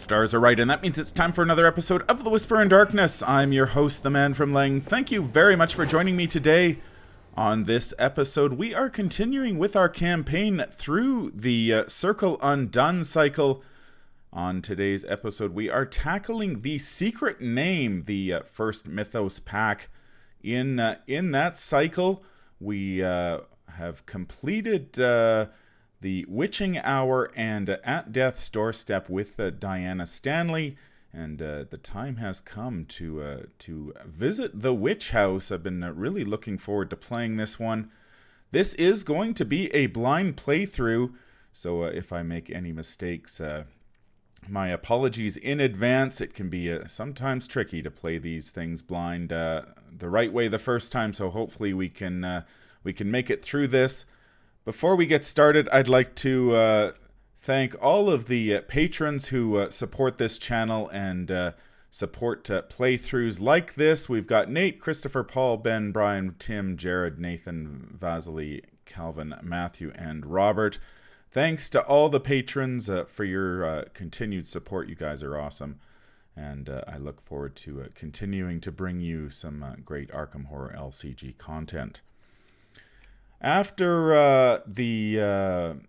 stars are right, and that means it's time for another episode of The Whisper in Darkness. I'm your host, the Man from Leng. Thank you very much for joining me today. On this episode, we are continuing with our campaign through the Circle Undone cycle. On today's episode, we are tackling the Secret Name, the first Mythos pack. In that cycle, we have completed the Witching Hour and At Death's Doorstep with Diana Stanley, and the time has come to visit the Witch House. I've been really looking forward to playing this one. This is going to be a blind playthrough, so if I make any mistakes, my apologies in advance. It can be sometimes tricky to play these things blind the right way the first time, so hopefully we can make it through this. Before we get started, I'd like to thank all of the patrons who support this channel and support playthroughs like this. We've got Nate, Christopher, Paul, Ben, Brian, Tim, Jared, Nathan, Vasily, Calvin, Matthew, and Robert. Thanks to all the patrons for your continued support. You guys are awesome. And I look forward to continuing to bring you some great Arkham Horror LCG content. After the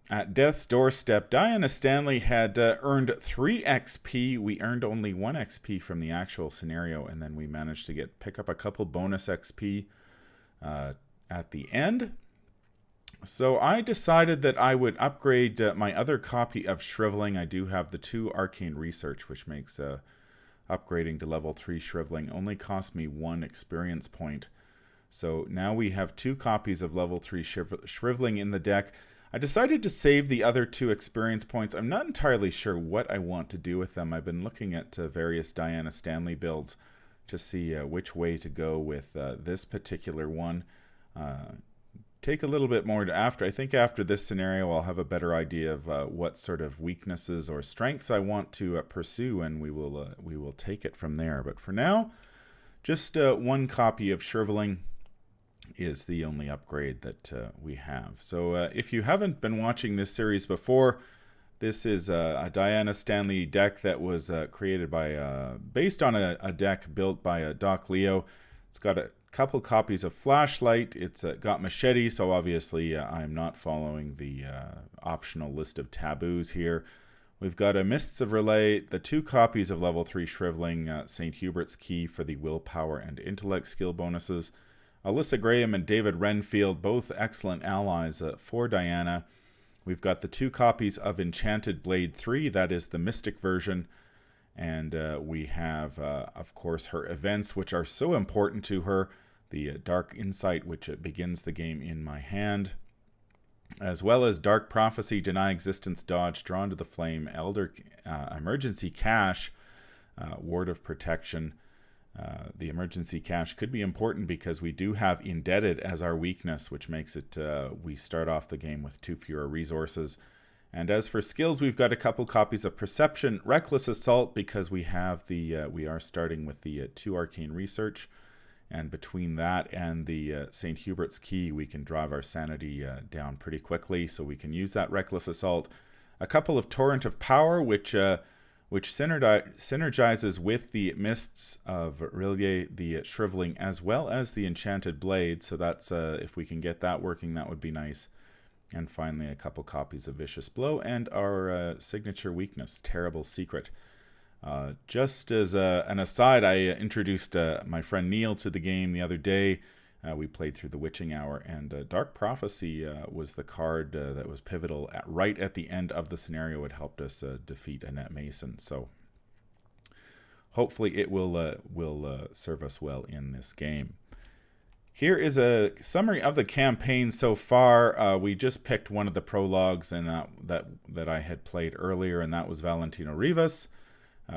At Death's Doorstep, Diana Stanley had earned 3 XP. We earned only 1 XP from the actual scenario, and then we managed to pick up a couple bonus XP at the end. So I decided that I would upgrade my other copy of Shriveling. I do have the 2 Arcane Research, which makes upgrading to level 3 Shriveling only cost me 1 experience point. So now we have 2 copies of level 3 Shriveling in the deck. I decided to save the other 2 experience points. I'm not entirely sure what I want to do with them. I've been looking at various Diana Stanley builds to see which way to go with this particular one. Take a little bit more I think after this scenario I'll have a better idea of what sort of weaknesses or strengths I want to pursue, and we will take it from there. But for now, just 1 copy of Shriveling is the only upgrade that we have. So if you haven't been watching this series before, this is a Diana Stanley deck that was created by based on a deck built by Doc Leo. It's got a couple copies of Flashlight. It's got Machete, so obviously I'm not following the optional list of taboos here. We've got a Mists of Relay, the 2 copies of level 3 Shriveling, St. Hubert's Key for the Willpower and Intellect skill bonuses, Alyssa Graham and David Renfield, both excellent allies for Diana. We've got the 2 copies of Enchanted Blade 3, that is the Mystic version. And we have, of course, her events, which are so important to her. The Dark Insight, which begins the game in my hand. As well as Dark Prophecy, Deny Existence, Dodge, Drawn to the Flame, Elder Emergency Cache, Ward of Protection. The emergency cache could be important because we do have Indebted as our weakness, which makes it we start off the game with 2 fewer resources. And as for skills, we've got a couple copies of Perception, Reckless Assault, because we have we are starting with the 2 Arcane Research, and between that and the St. Hubert's Key, we can drive our sanity down pretty quickly, so we can use that Reckless Assault. A couple of Torrent of Power, which synergizes with the Mists of Relay, the Shriveling, as well as the Enchanted Blade. So that's if we can get that working, that would be nice. And finally, a couple copies of Vicious Blow and our signature weakness, Terrible Secret. Just as an aside, I introduced my friend Neil to the game the other day. We played through the Witching Hour, and Dark Prophecy was the card that was pivotal right at the end of the scenario. It helped us defeat Annette Mason, so hopefully it will serve us well in this game. Here is a summary of the campaign so far. We just picked one of the prologues and that I had played earlier, and that was Valentino Rivas.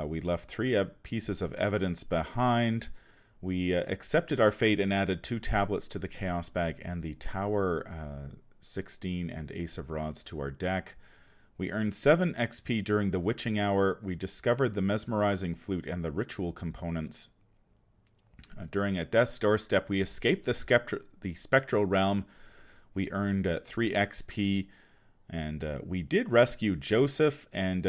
We left 3 pieces of evidence behind. We accepted our fate and added 2 tablets to the Chaos Bag and the Tower 16 and Ace of Rods to our deck. We earned 7 XP during the Witching Hour. We discovered the Mesmerizing Flute and the Ritual components. During At Death's Doorstep, we escaped the Spectral Realm. We earned 3 XP, and we did rescue Joseph, and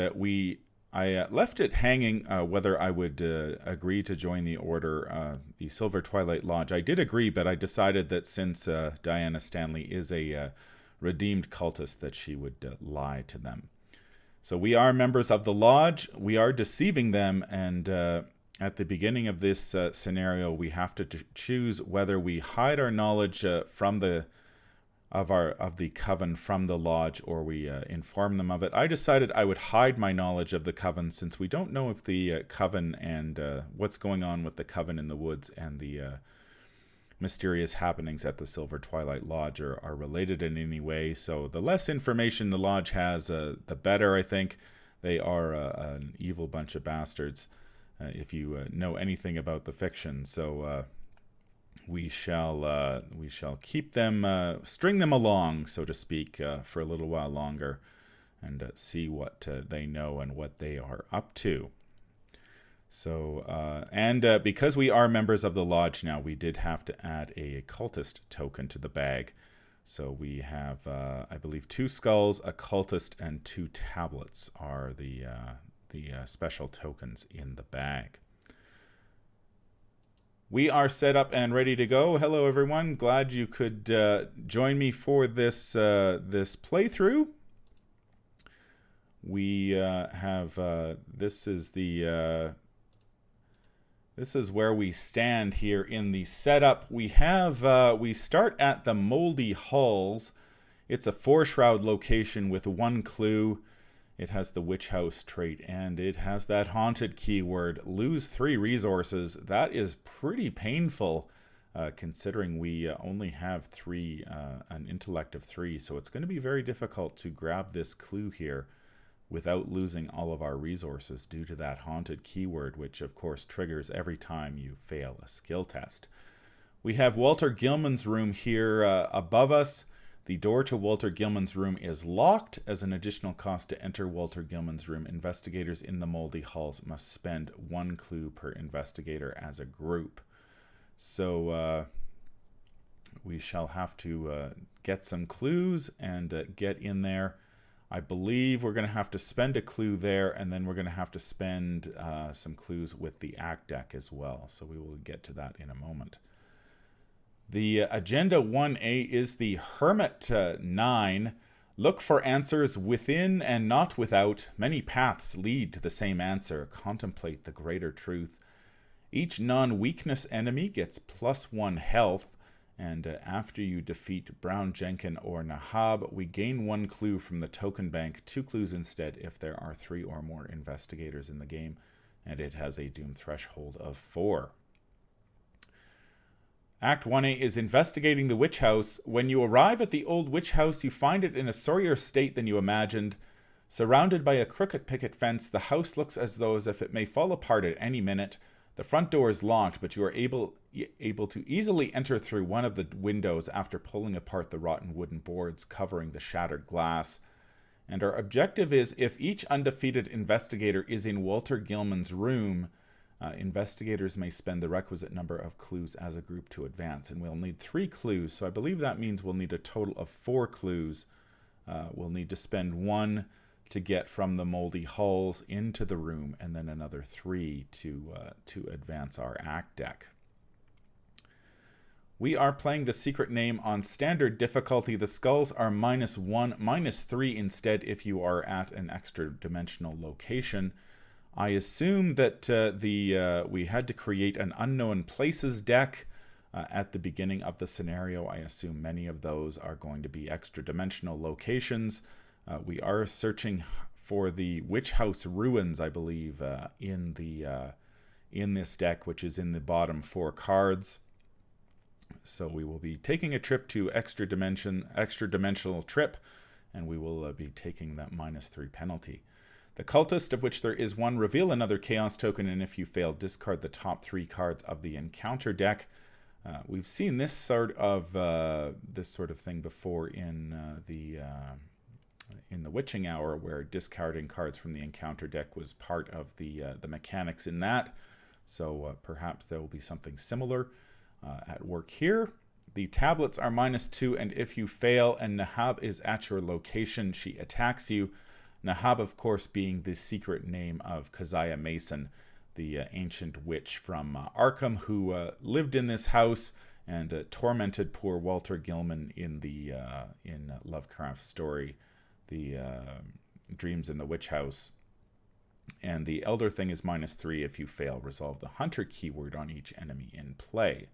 I left it hanging whether I would agree to join the order, the Silver Twilight Lodge. I did agree, but I decided that since Diana Stanley is a redeemed cultist, that she would lie to them. So we are members of the Lodge. We are deceiving them, and at the beginning of this scenario, we have to choose whether we hide our knowledge from the coven from the Lodge, or we inform them of it. I decided I would hide my knowledge of the coven, since we don't know if the coven and what's going on with the coven in the woods and the mysterious happenings at the Silver Twilight Lodge are related in any way. So the less information the Lodge has, the better, I think. They are an evil bunch of bastards, if you know anything about the fiction. So we shall keep them, string them along, so to speak, for a little while longer, and see what they know and what they are up to. So, because we are members of the Lodge now, we did have to add a cultist token to the bag. So we have, I believe, 2 skulls, a cultist, and 2 tablets are the special tokens in the bag. We are set up and ready to go. Hello, everyone. Glad you could join me for this playthrough. We have this is where we stand here in the setup. We have we start at the Moldy Halls. It's a 4-shroud location with 1 clue. It has the Witch House trait, and it has that haunted keyword. Lose 3 resources. That is pretty painful, considering we only have an intellect of 3. So it's going to be very difficult to grab this clue here without losing all of our resources due to that haunted keyword, which of course triggers every time you fail a skill test. We have Walter Gilman's room here above us. The door to Walter Gilman's room is locked. As an additional cost to enter Walter Gilman's room, investigators in the Moldy Halls must spend 1 clue per investigator as a group. So we shall have to get some clues and get in there. I believe we're going to have to spend a clue there, and then we're going to have to spend some clues with the act deck as well. So we will get to that in a moment. The Agenda 1A is the Hermit 9. Look for answers within and not without. Many paths lead to the same answer. Contemplate the greater truth. Each non-weakness enemy gets +1 health. And after you defeat Brown, Jenkin, or Nahab, we gain 1 clue from the token bank, 2 clues instead if there are 3 or more investigators in the game, and it has a doom threshold of 4. Act 1A is investigating the witch house. When you arrive at the old witch house, you find it in a sorrier state than you imagined. Surrounded by a crooked picket fence, the house looks as if it may fall apart at any minute. The front door is locked, but you are able to easily enter through one of the windows after pulling apart the rotten wooden boards covering the shattered glass. And our objective is, if each undefeated investigator is in Walter Gilman's room, investigators may spend the requisite number of clues as a group to advance. And we'll need 3 clues, so I believe that means we'll need a total of 4 clues. We'll need to spend 1 to get from the Moldy Halls into the room, and then another 3 to advance our act deck. We are playing the secret name on standard difficulty. The skulls are -1, -3 instead if you are at an extra dimensional location. I assume that we had to create an unknown places deck at the beginning of the scenario. I assume many of those are going to be extra dimensional locations. We are searching for the Witch House ruins, I believe, in this deck, which is in the bottom 4 cards. So we will be taking a trip to extra dimensional trip, and we will be taking that -3 penalty. The cultist, of which there is 1, reveal another chaos token, and if you fail, discard the top 3 cards of the encounter deck. We've seen this sort of thing before in the Witching Hour, where discarding cards from the encounter deck was part of the mechanics in that. So perhaps there will be something similar at work here. The tablets are -2, and if you fail and Nahab is at your location, she attacks you. Nahab, of course, being the secret name of Keziah Mason, the ancient witch from Arkham, who lived in this house and tormented poor Walter Gilman in the in Lovecraft's story, the Dreams in the Witch House. And the Elder thing is -3 if you fail. Resolve the Hunter keyword on each enemy in play.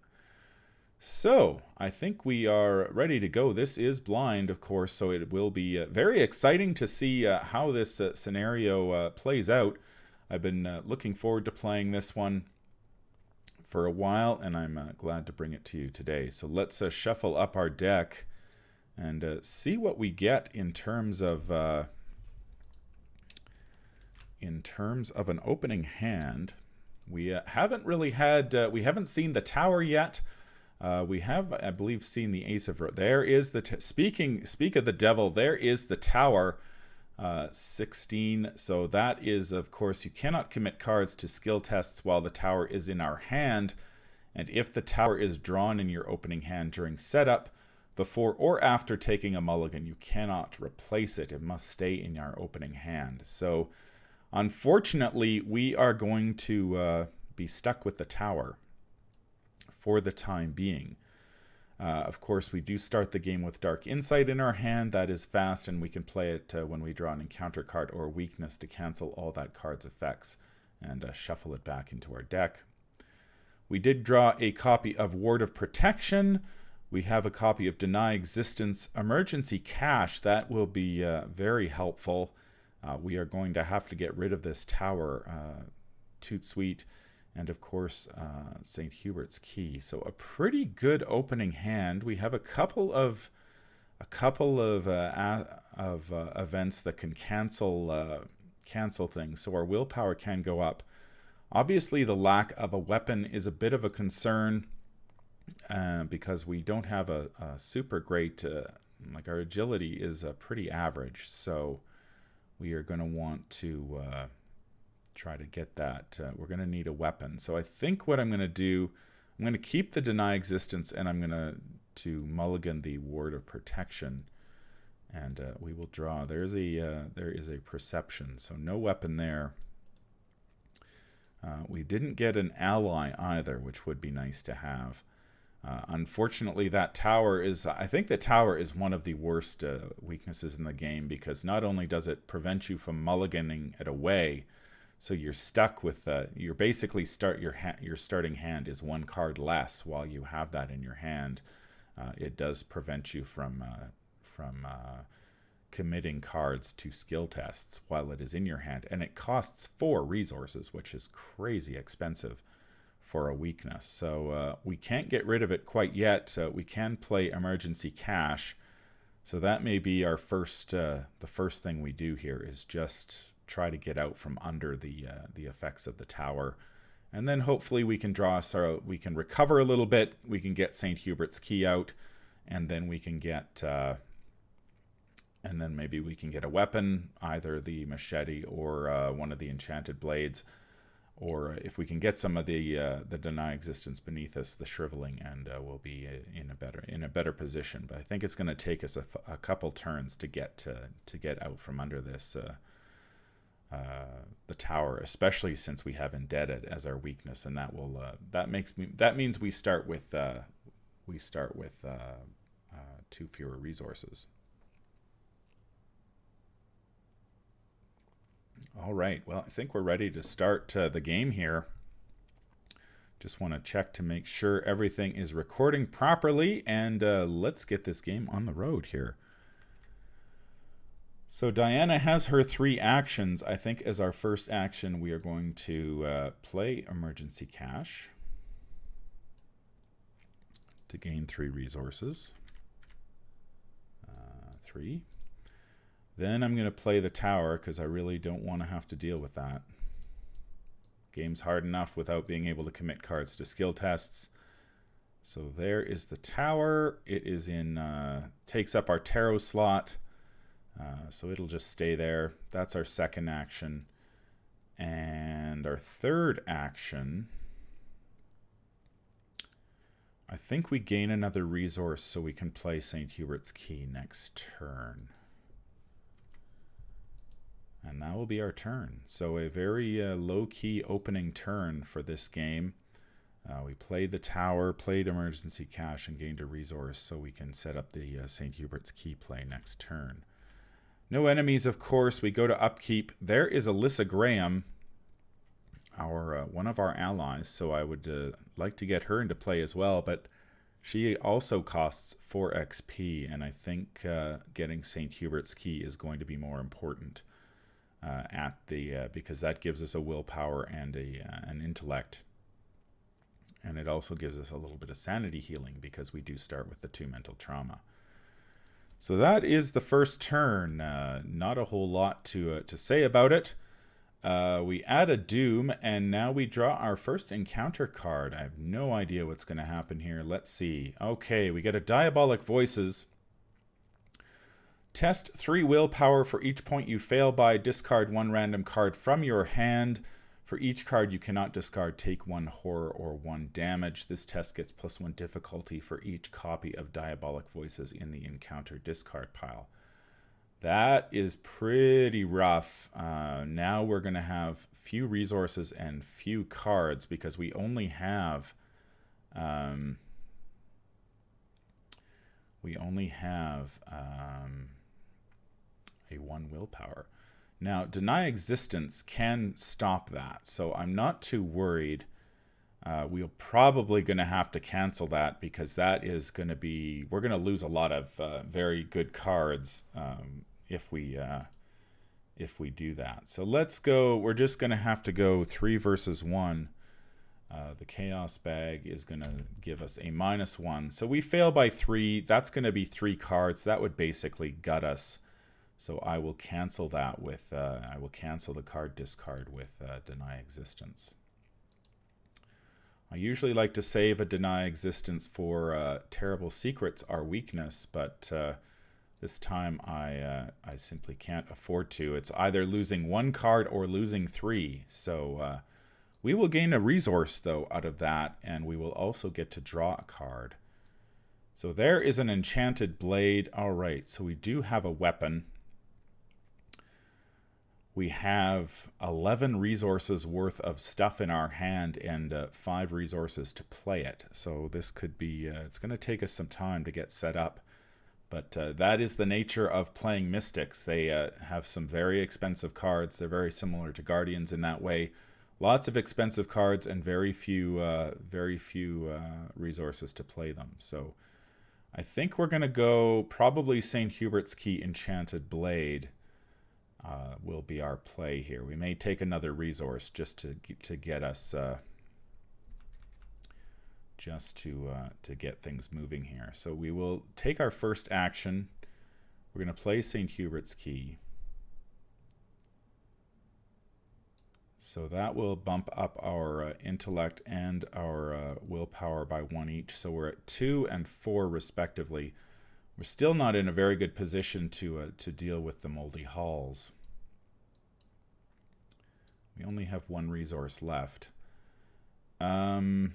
So, I think we are ready to go. This is blind, of course, so it will be very exciting to see how this scenario plays out. I've been looking forward to playing this one for a while, and I'm glad to bring it to you today. So let's shuffle up our deck and see what we get in terms of an opening hand. We haven't really had, we haven't seen the tower yet. We have, I believe, seen the Ace of Roses. There is the, speak of the devil, there is the tower, 16. So that is, of course, you cannot commit cards to skill tests while the tower is in our hand. And if the tower is drawn in your opening hand during setup, before or after taking a mulligan, you cannot replace it. It must stay in our opening hand. So, unfortunately, we are going to be stuck with the tower for the time being. Of course, we do start the game with Dark Insight in our hand. That is fast, and we can play it when we draw an encounter card or a weakness to cancel all that card's effects and shuffle it back into our deck. We did draw a copy of Ward of Protection. We have a copy of Deny Existence Emergency Cache. That will be very helpful. We are going to have to get rid of this tower, Toot Sweet, and of course St. Hubert's Key. So a pretty good opening hand. We have a couple of events that can cancel things, so our willpower can go up. Obviously, the lack of a weapon is a bit of a concern because we don't have a super great, like our agility is pretty average, so we are going to want to try to get that. We're going to need a weapon. So I think what I'm going to do, I'm going to keep the Deny Existence, and I'm going to mulligan the Ward of Protection, and we will draw. There is a Perception, so no weapon there. We didn't get an ally either, which would be nice to have. Unfortunately, that tower is, I think the tower is one of the worst weaknesses in the game, because not only does it prevent you from mulliganing it away, so you're stuck with, you're basically your starting hand is one card less while you have that in your hand. It does prevent you from committing cards to skill tests while it is in your hand, and it costs 4 resources, which is crazy expensive for a weakness. So we can't get rid of it quite yet. We can play Emergency Cache, so that may be our first, the first thing we do here is just try to get out from under the effects of the tower, and then hopefully we can we can recover a little bit. We can get St. Hubert's Key out, and then we can get. And then maybe we can get a weapon, either the machete or one of the Enchanted Blades, or if we can get some of the Deny Existence beneath us, the Shriveling, and we'll be in a better position. But I think it's going to take us a couple turns to get out from under this the tower, especially since we have Indebted as our weakness, and that means we start with 2 fewer resources. All right, well, I think we're ready to start the game here. Just want to check to make sure everything is recording properly, and let's get this game on the road here. So Diana has her 3 actions. I think as our first action, we are going to play Emergency Cache to gain 3 resources. 3. Then I'm going to play the tower because I really don't want to have to deal with that. Game's hard enough without being able to commit cards to skill tests. So there is the tower. It is in, takes up our tarot slot. So it'll just stay there. That's our second action. And our third action, I think we gain another resource so we can play St. Hubert's Key next turn. And that will be our turn. So a very low-key opening turn for this game. We played the tower, played emergency cash, and gained a resource so we can set up the St. Hubert's Key play next turn. No enemies, of course. We go to upkeep. There is Alyssa Graham, our one of our allies, so I would like to get her into play as well, but she also costs 4 XP, and I think getting St. Hubert's Key is going to be more important because that gives us a willpower and an intellect. And it also gives us a little bit of sanity healing because we do start with the 2 mental trauma. So that is the first turn. Not a whole lot to say about it. We add a Doom, and now we draw our first encounter card. I have no idea what's going to happen here. Let's see. Okay, we get a Diabolic Voices. Test 3 willpower for each point you fail by. Discard 1 random card from your hand. For each card you cannot discard, take 1 horror or 1 damage. This test gets +1 difficulty for each copy of Diabolic Voices in the encounter discard pile. That is pretty rough. Now we're going to have few resources and few cards because we only have a 1 willpower. Now, Deny Existence can stop that, so I'm not too worried. We're probably going to have to cancel that because that is going to be... We're going to lose a lot of very good cards if we do that. So let's go... We're just going to have to go 3 versus 1. The Chaos Bag is going to give us a -1. So we fail by 3. That's going to be 3 cards. That would basically gut us. So I will cancel that with, I will cancel the card discard with Deny Existence. I usually like to save a Deny Existence for Terrible Secrets, our weakness, but this time I simply can't afford to. It's either losing 1 card or losing 3. So we will gain a resource, though, out of that, and we will also get to draw a card. So there is an Enchanted Blade. All right, so we do have a weapon. We have 11 resources worth of stuff in our hand and 5 resources to play it. So this could be, it's going to take us some time to get set up. But that is the nature of playing Mystics. They have some very expensive cards. They're very similar to Guardians in that way. Lots of expensive cards and very few resources to play them. So I think we're going to go probably St. Hubert's Key Enchanted Blade. Will be our play here. We may take another resource just to get us to get things moving here. So we will take our first action. We're going to play St. Hubert's Key. So that will bump up our intellect and our willpower by 1 each. So we're at 2 and 4 respectively. We're still not in a very good position to deal with the Moldy Halls. We only have 1 resource left. I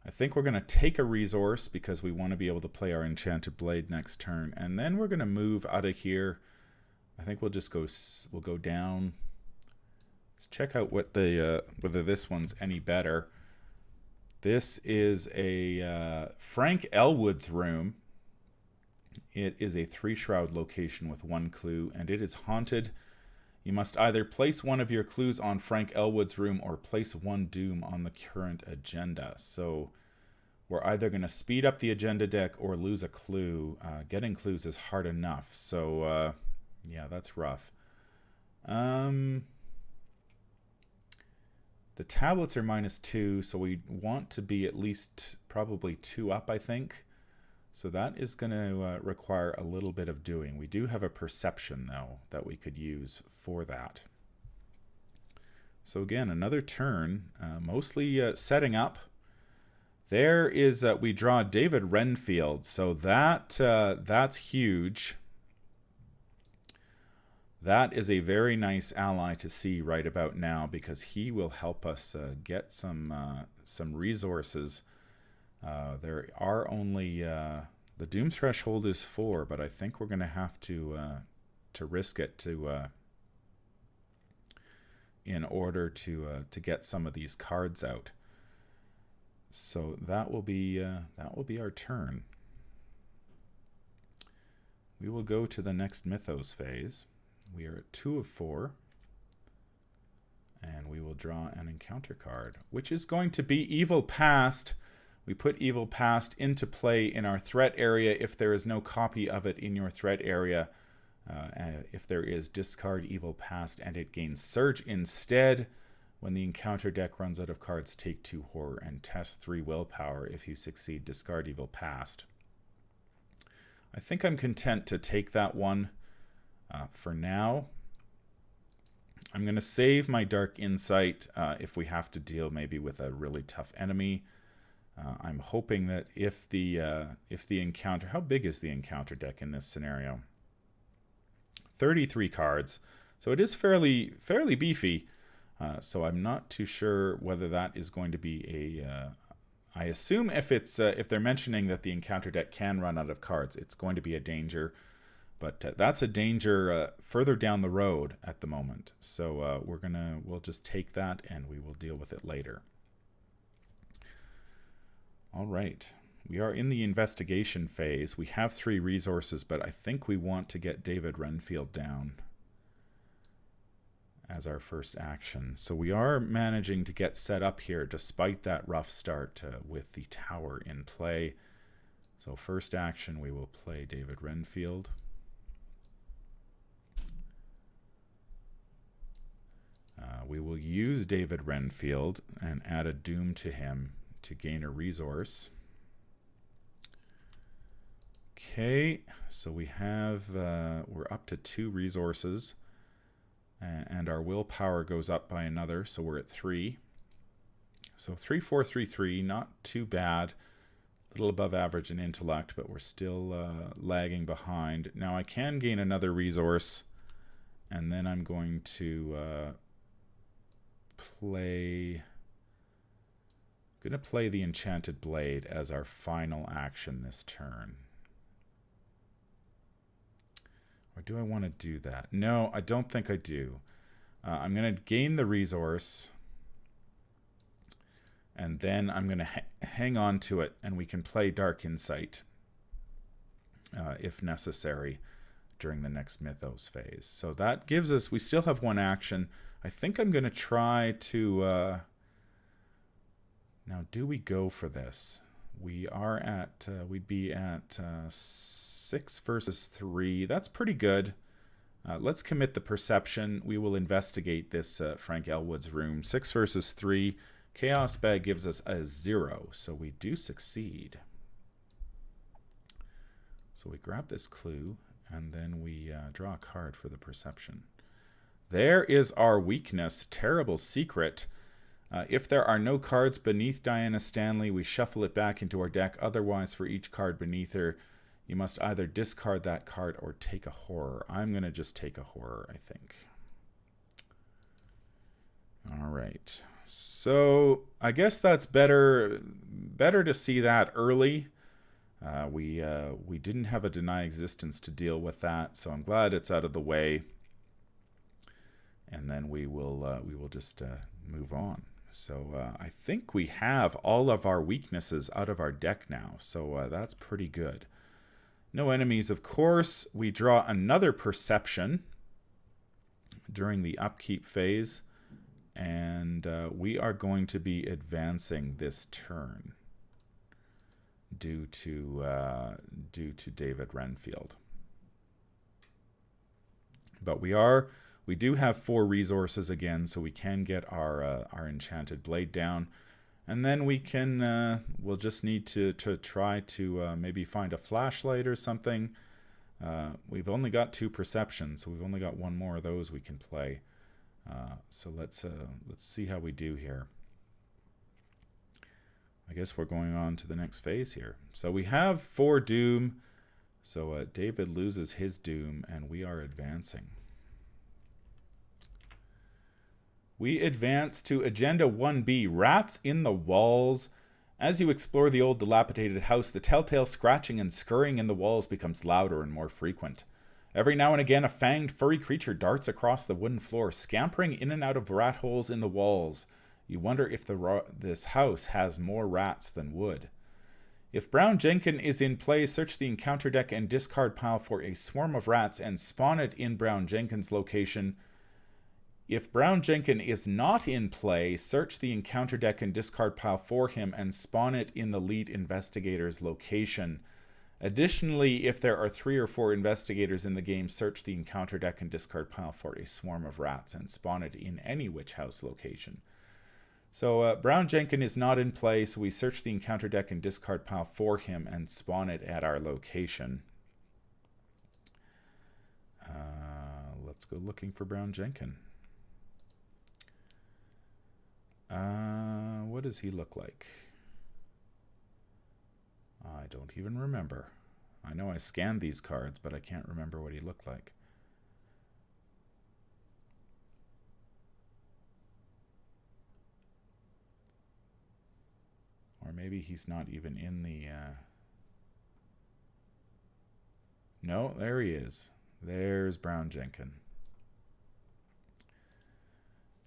think we're going to take a resource because we want to be able to play our Enchanted Blade next turn. And then we're going to move out of here. I think we'll just we'll go down. Let's check out what whether this one's any better. This is a Frank Elwood's room. It is a 3-shroud location with 1 clue, and it is haunted. You must either place one of your clues on Frank Elwood's room or place 1 doom on the current agenda. So we're either going to speed up the agenda deck or lose a clue. Getting clues is hard enough. So, yeah, that's rough. The tablets are -2, so we want to be at least probably 2 up, I think. So that is going to require a little bit of doing. We do have a perception, though, that we could use for that. So again, another turn, mostly setting up. There is, we draw David Renfield, so that's huge. That is a very nice ally to see right about now because he will help us get some resources. There are only the Doom threshold is 4, but I think we're going to have to risk it in order to get some of these cards out. So that will be our turn. We will go to the next Mythos phase. We are at 2 of 4. And we will draw an encounter card, which is going to be Evil Past. We put Evil Past into play in our threat area if there is no copy of it in your threat area. If there is, discard Evil Past and it gains Surge instead. When the encounter deck runs out of cards, take 2 horror and test 3 willpower. If you succeed, discard Evil Past. I think I'm content to take that one for now. I'm going to save my Dark Insight if we have to deal maybe with a really tough enemy. I'm hoping that if the encounter... How big is the encounter deck in this scenario? 33 cards. So it is fairly beefy. So I'm not too sure whether that is going to be a... I assume if they're mentioning that the encounter deck can run out of cards, it's going to be a danger. But that's a danger further down the road at the moment. So we'll just take that and we will deal with it later. All right. We are in the investigation phase. We have 3 resources, but I think we want to get David Renfield down as our first action. So we are managing to get set up here despite that rough start with the tower in play. So first action, we will play David Renfield. We will use David Renfield and add a Doom to him to gain a resource. Okay, so we have, we're up to 2 resources, and our willpower goes up by another, so we're at 3. So 3, 4, 3, 3, not too bad. A little above average in intellect, but we're still lagging behind. Now I can gain another resource, and then I'm going to play the Enchanted Blade as our final action this turn. Or do I want to do that? No, I don't think I do. I'm going to gain the resource, and then I'm going to hang on to it, and we can play Dark Insight if necessary during the next Mythos phase. So that gives us, we still have 1 action. I think I'm going to try to... now, do we go for this? We are at, we'd be at 6 versus 3. That's pretty good. Let's commit the perception. We will investigate this Frank Elwood's room. 6 versus 3. Chaos Bag gives us a 0, so we do succeed. So we grab this clue, and then we draw a card for the perception. There is our weakness, Terrible Secret. If there are no cards beneath Diana Stanley, we shuffle it back into our deck. Otherwise, for each card beneath her, you must either discard that card or take a horror. I'm going to just take a horror, I think. All right. So I guess that's better to see that early. We didn't have a deny existence to deal with that, so I'm glad it's out of the way. And then we will just move on. So I think we have all of our weaknesses out of our deck now, so that's pretty good. No enemies, of course. We draw another perception during the upkeep phase, and we are going to be advancing this turn due to David Renfield. But we do have 4 resources again, so we can get our Enchanted Blade down. And then we can, we'll just need to try to maybe find a flashlight or something. We've only got 2 perceptions, so we've only got 1 more of those we can play. So let's see how we do here. I guess we're going on to the next phase here. So we have 4 Doom. So David loses his Doom, and we are advancing. We advance to Agenda 1B, Rats in the Walls. As you explore the old dilapidated house, the telltale scratching and scurrying in the walls becomes louder and more frequent. Every now and again, a fanged, furry creature darts across the wooden floor, scampering in and out of rat holes in the walls. You wonder if this house has more rats than wood. If Brown Jenkin is in play, search the encounter deck and discard pile for a swarm of rats and spawn it in Brown Jenkin's location. If Brown Jenkin is not in play, search the encounter deck and discard pile for him and spawn it in the lead investigator's location. Additionally, if there are 3 or 4 investigators in the game, search the encounter deck and discard pile for a swarm of rats and spawn it in any witch house location. So Brown Jenkin is not in play, so we search the encounter deck and discard pile for him and spawn it at our location. Let's go looking for Brown Jenkin. What does he look like? I don't even remember. I know I scanned these cards, but I can't remember what he looked like. Or maybe he's not even in the... No, there he is. There's Brown Jenkin.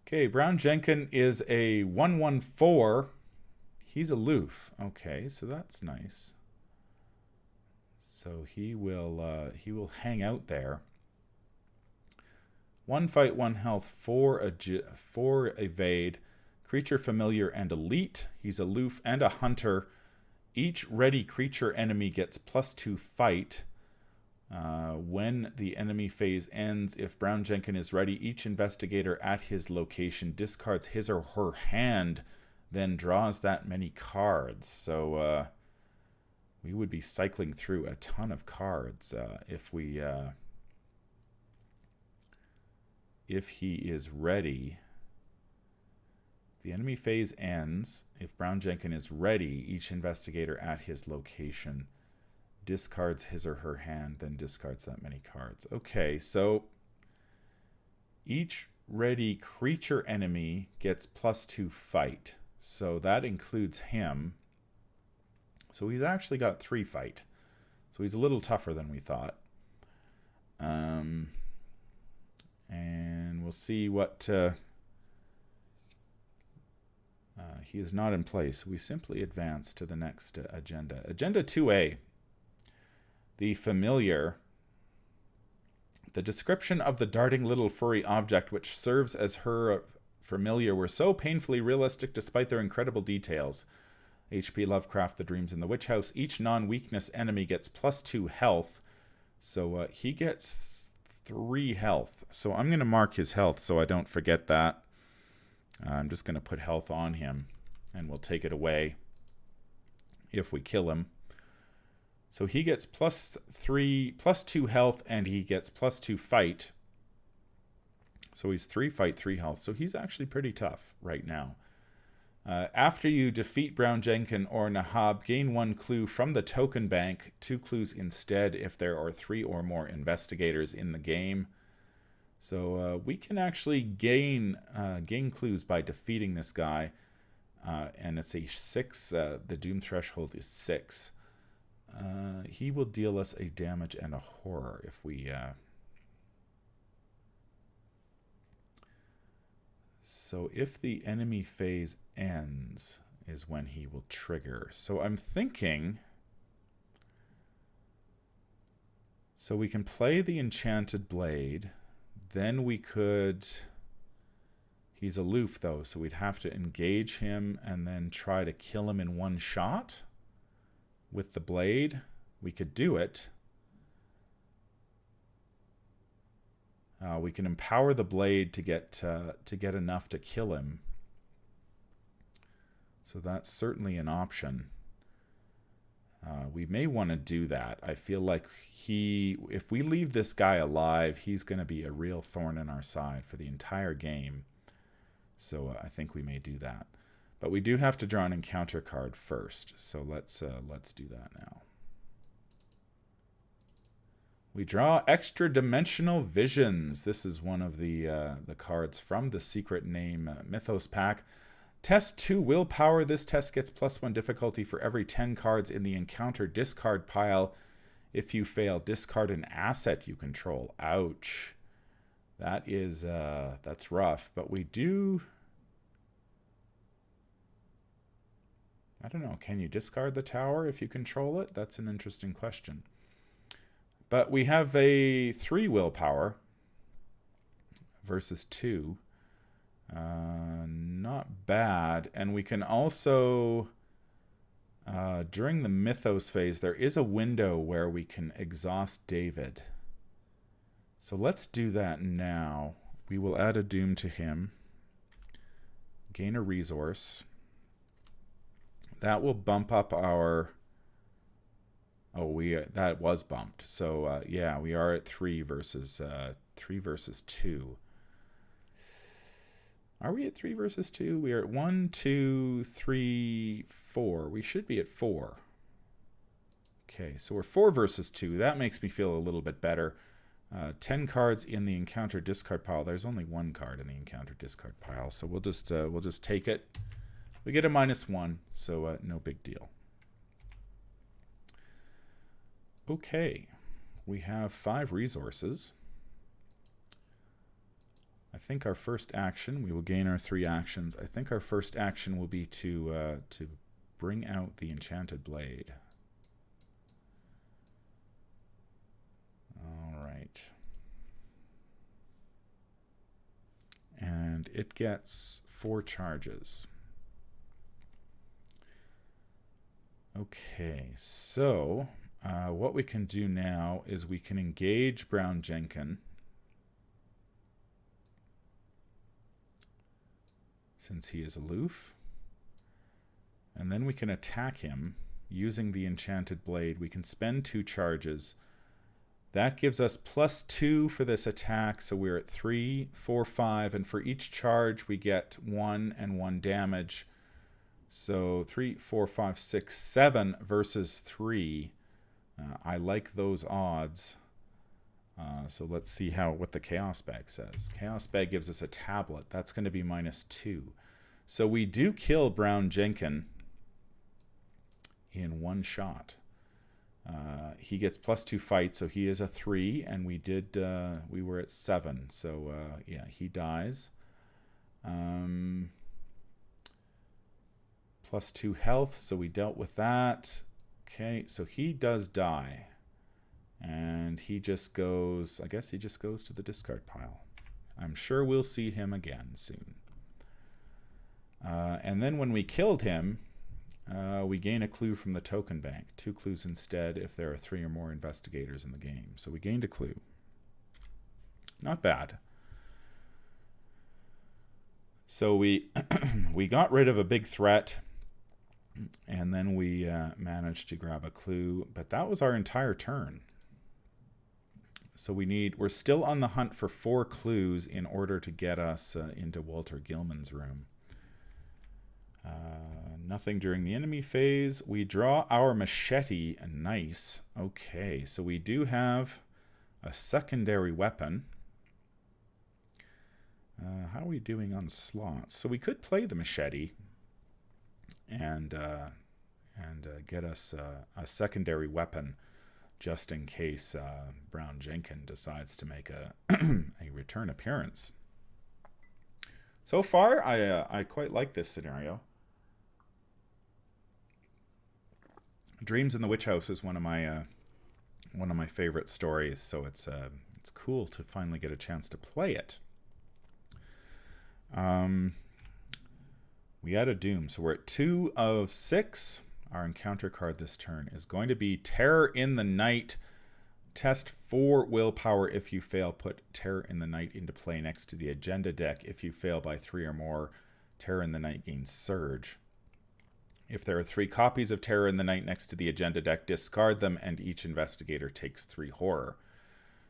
Okay, Brown Jenkin is a 1/1/4. He's aloof. Okay, so that's nice. So he will hang out there. 1 fight, 1 health, 4 evade, creature familiar and elite. He's aloof and a hunter. Each ready creature enemy gets +2 fight. When the enemy phase ends, if Brown Jenkin is ready, each investigator at his location discards his or her hand, then draws that many cards. So we would be cycling through a ton of cards if he is ready. The enemy phase ends. If Brown Jenkin is ready, each investigator at his location discards his or her hand, then discards that many cards. Okay, so each ready creature enemy gets +2 fight. So that includes him. So he's actually got 3 fight. So he's a little tougher than we thought. And we'll see what... he is not in place. We simply advance to the next agenda. Agenda 2A. The familiar. The description of the darting little furry object which serves as her familiar were so painfully realistic despite their incredible details. H.P. Lovecraft, The Dreams in the Witch House. Each non-weakness enemy gets +2 health. So he gets 3 health. So I'm going to mark his health so I don't forget that. I'm just going to put health on him, and we'll take it away if we kill him. So he gets +2 health, and he gets +2 fight. So he's 3 fight, 3 health. So he's actually pretty tough right now. After you defeat Brown Jenkin or Nahab, gain 1 clue from the token bank, 2 clues instead if there are 3 or more investigators in the game. So we can actually gain clues by defeating this guy, and it's a 6. The doom threshold is 6. He will deal us a damage and a horror if we... So if the enemy phase ends is when he will trigger. So I'm thinking... So we can play the Enchanted Blade. Then we could... He's aloof, though, so we'd have to engage him and then try to kill him in 1 shot with the blade. We could do it. We can empower the blade to get enough to kill him. So that's certainly an option. We may want to do that. I feel like if we leave this guy alive, he's going to be a real thorn in our side for the entire game. So I think we may do that. But we do have to draw an encounter card first. So let's do that now. We draw Extra Dimensional Visions. This is one of the cards from the Secret Name Mythos pack. Test 2 willpower. This test gets +1 difficulty for every 10 cards in the encounter discard pile. If you fail, discard an asset you control. Ouch. That is, that's rough. But we do... I don't know. Can you discard the tower if you control it? That's an interesting question. But we have a 3 willpower versus 2. Not bad. And we can also, during the Mythos phase, there is a window where we can exhaust David. So let's do that now. We will add a doom to him. Gain a resource. That will bump up our... Oh, that was bumped. So, yeah, we are at 3 versus 2. Are we at 3 versus 2? We are at 1, 2, 3, 4. We should be at 4. Okay, so we're 4 versus 2. That makes me feel a little bit better. 10 cards in the encounter discard pile. There's only 1 card in the encounter discard pile, so we'll just take it. We get a -1, so no big deal. Okay, we have 5 resources. I think our first action, we will gain our 3 actions. I think our first action will be to bring out the Enchanted Blade. All right. And it gets 4 charges. Okay, so what we can do now is we can engage Brown Jenkin. Since he is aloof. And then we can attack him using the Enchanted Blade. We can spend 2 charges. That gives us +2 for this attack, so we're at 3, 4, 5, and for each charge we get 1 and 1 damage. So 3, 4, 5, 6, 7 versus 3. I like those odds. So let's see what the Chaos Bag says. Chaos Bag gives us a tablet. That's going to be -2. So we do kill Brown Jenkin in 1 shot. He gets +2 fight, so he is a 3, and we were at 7. So yeah, he dies. +2 health, so we dealt with that. Okay, so he does die. And he just goes, I guess he just goes to the discard pile. I'm sure we'll see him again soon. And then when we killed him, we gain a clue from the token bank. 2 clues instead if there are 3 or more investigators in the game. So we gained a clue. Not bad. So we we got rid of a big threat, and then we managed to grab a clue. But that was our entire turn. So we're still on the hunt for 4 clues in order to get us into Walter Gilman's room. Nothing during the enemy phase. We draw our machete. Nice. Okay, so we do have a secondary weapon. How are we doing on slots? So we could play the machete and get us a secondary weapon, just in case Brown Jenkin decides to make a return appearance. So far, I quite like this scenario. Dreams in the Witch House is one of my favorite stories, so it's cool to finally get a chance to play it. We had a doom, so we're at 2 of 6. Our encounter card this turn is going to be Terror in the Night. Test 4 willpower. If you fail, put Terror in the Night into play next to the agenda deck. If you fail by 3 or more, Terror in the Night gains Surge. If there are 3 copies of Terror in the Night next to the agenda deck, discard them, and each investigator takes 3 horror.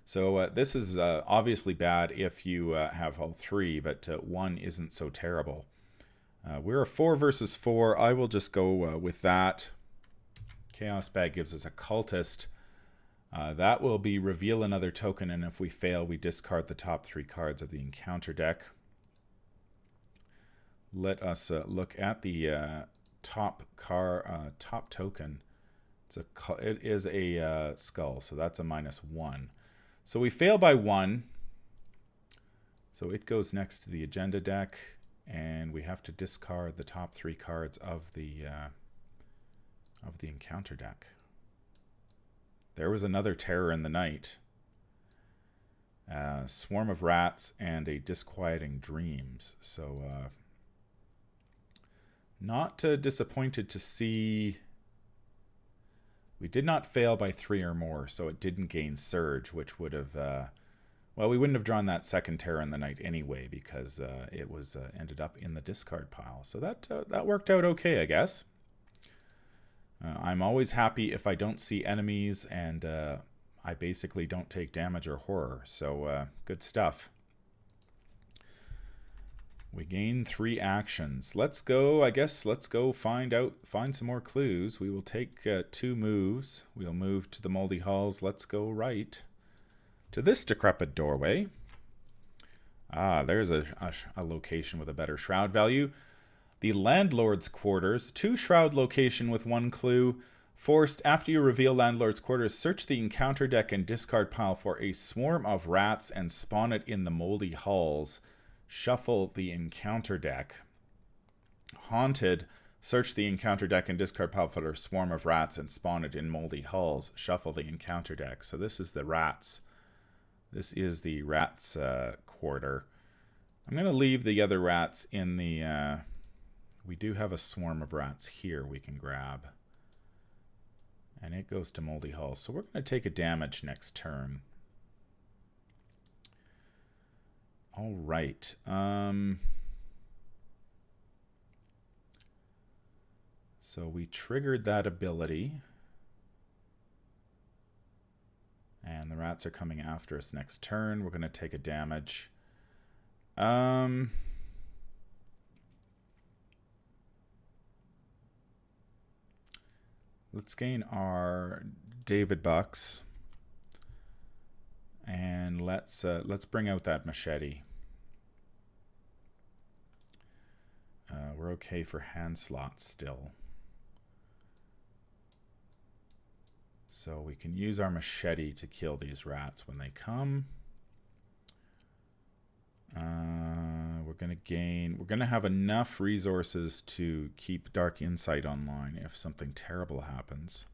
So this is obviously bad if you have all 3, but 1 isn't so terrible. We're a 4 versus 4. I will just go with that. Chaos Bag gives us a Cultist. That will be reveal another token, and if we fail, we discard the top 3 cards of the encounter deck. Let us look at the top token. It is a skull, so that's a -1. So we fail by 1. So it goes next to the agenda deck, and we have to discard the top 3 cards of the encounter deck. There was another Terror in the Night. Swarm of Rats and a Disquieting Dreams. So not disappointed to see. We did not fail by 3 or more, so it didn't gain Surge, which would have... well, we wouldn't have drawn that second Terror in the Night anyway, because it was ended up in the discard pile. So that worked out okay, I guess. I'm always happy if I don't see enemies, and I basically don't take damage or horror. So good stuff. We gain 3 actions. Let's go, I guess, let's go find some more clues. We will take 2 moves. We'll move to the Moldy Halls. Let's go right to this decrepit doorway. There's a location with a better shroud value. The Landlord's Quarters, 2 shroud location with 1 clue. Forced, after you reveal Landlord's Quarters, search the encounter deck and discard pile for a swarm of rats and spawn it in the Moldy Halls. Shuffle the encounter deck. Haunted, search the encounter deck and discard pile for a swarm of rats and spawn it in Moldy Halls. Shuffle the encounter deck. So this is the rats. This is the rats quarter. I'm going to leave the other rats in the... we do have a swarm of rats here we can grab. And it goes to Moldy Halls. So we're going to take a damage next turn. All right. So we triggered that ability. And the rats are coming after us next turn. We're going to take a damage. Let's gain our David Bucks. And let's bring out that machete. We're okay for hand slots still. So we can use our machete to kill these rats when they come. We're gonna have enough resources to keep Dark Insight online if something terrible happens.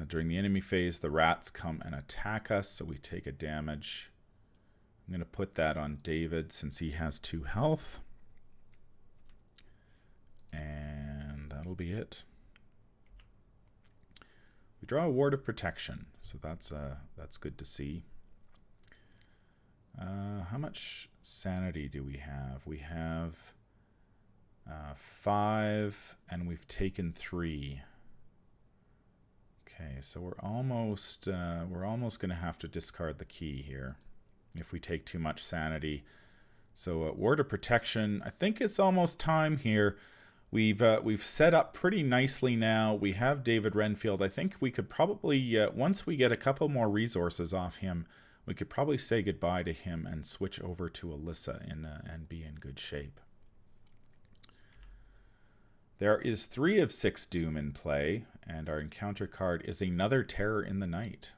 During the enemy phase, the rats come and attack us, so we take a damage. I'm going to put that on David since he has 2 health. And that'll be it. We draw a Ward of Protection, so that's good to see. How much sanity do we have? We have 5, and we've taken 3. Okay, so we're almost going to have to discard the key here if we take too much sanity. So Ward of Protection, I think it's almost time here. We've set up pretty nicely now. We have David Renfield. I think we could probably, once we get a couple more resources off him, we could probably say goodbye to him and switch over to Alyssa and be in good shape. There is 3 of 6 Doom in play, and our encounter card is another Terror in the Night.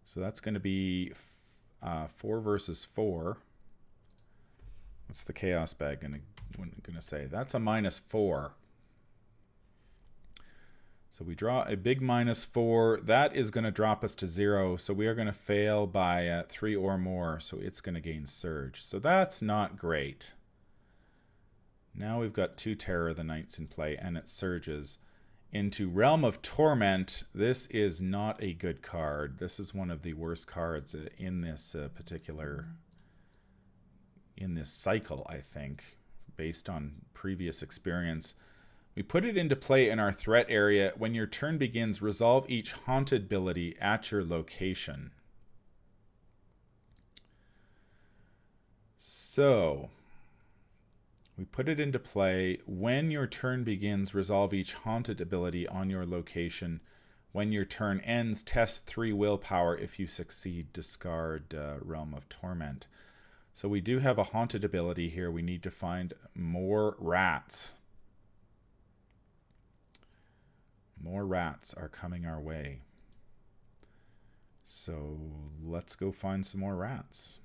So that's going to be 4 versus 4. What's the Chaos Bag going to say? That's a -4. So we draw a big -4. That is going to drop us to 0. So we are going to fail by 3 or more. So it's going to gain Surge. So that's not great. Now we've got 2 Terror of the Nights in play, and it surges into Realm of Torment. This is not a good card. This is one of the worst cards in this in this cycle, I think, based on previous experience. We put it into play in our threat area. When your turn begins, resolve each haunted ability at your location. So we put it into play. When your turn begins, resolve each haunted ability on your location. When your turn ends, test 3 willpower. If you succeed, discard Realm of Torment. So we do have a haunted ability here. We need to find more rats. more rats are coming our way. So let's go find some more rats.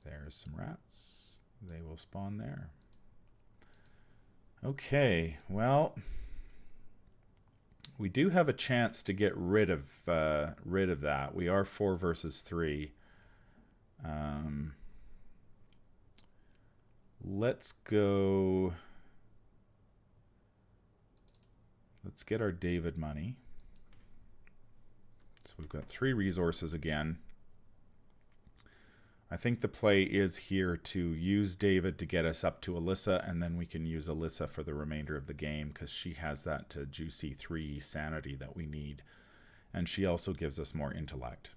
There's some rats. They will spawn there. Okay, well, we do have a chance to get rid of that. We are 4 versus 3. Let's go. Let's get our David money. So we've got 3 resources again. I think the play is here to use David to get us up to Alyssa, and then we can use Alyssa for the remainder of the game because she has that juicy 3 sanity that we need. And she also gives us more intellect.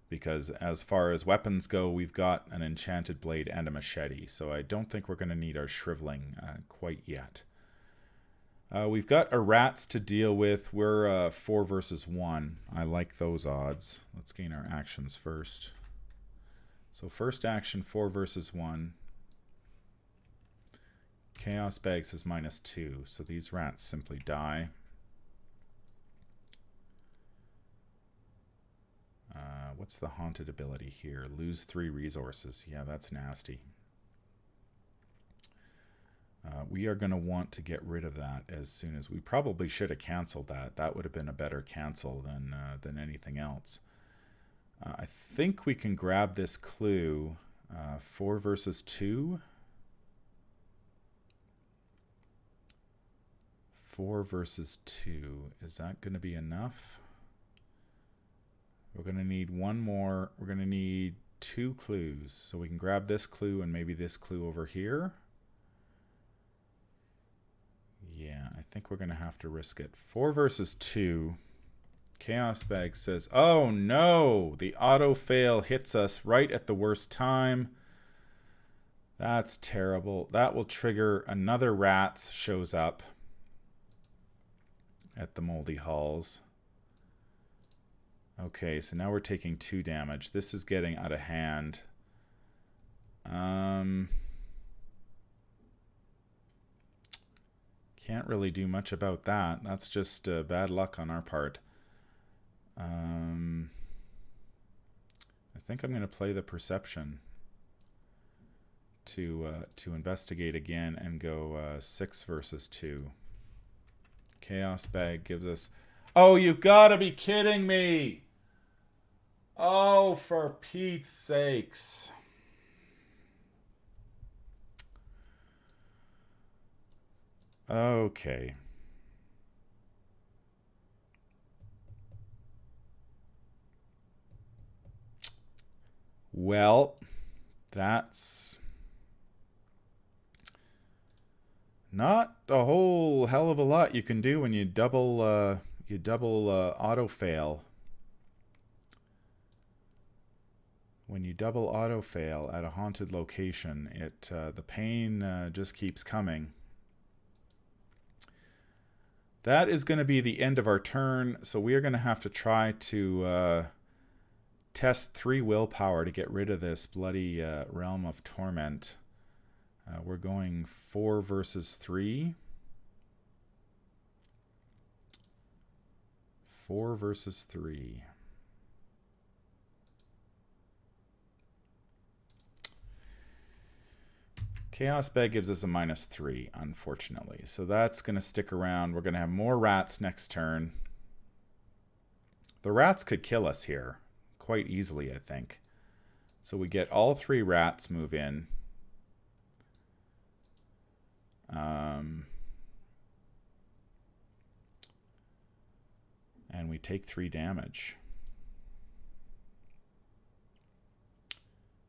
Because as far as weapons go, we've got an Enchanted Blade and a machete. So I don't think we're going to need our shriveling quite yet. We've got our rats to deal with. We're 4 versus 1. I like those odds. Let's gain our actions first. So first action, 4 versus 1. Chaos Bags is -2. So these rats simply die. What's the haunted ability here? Lose 3 resources. Yeah, that's nasty. We are going to want to get rid of that as soon as we probably should have canceled that. That would have been a better cancel than anything else. I think we can grab this clue. 4 versus 2. 4 versus 2. Is that going to be enough? We're going to need one more. We're going to need 2 clues. So we can grab this clue and maybe this clue over here. Yeah, I think we're going to have to risk it. 4 versus 2. Chaos Bag says, oh no, the auto fail hits us right at the worst time. That's terrible. That will trigger another rats shows up at the moldy halls. Okay, so now we're taking 2 damage. This is getting out of hand. Can't really do much about that. That's just bad luck on our part. I think I'm going to play the perception to investigate again and go 6 versus 2. Chaos Bag gives us... Oh, you've got to be kidding me! Oh, for Pete's sakes. Okay. Well, that's not a whole hell of a lot you can do when you double auto fail. When you double auto fail at a haunted location, the pain just keeps coming. That is going to be the end of our turn, so we are going to have to try to test 3 willpower to get rid of this bloody Realm of Torment. We're going 4 versus 3. 4 versus 3. Chaos Bag gives us a -3, unfortunately. So that's going to stick around. We're going to have more rats next turn. The rats could kill us here quite easily, I think. So we get all 3 rats move in. And we take 3 damage.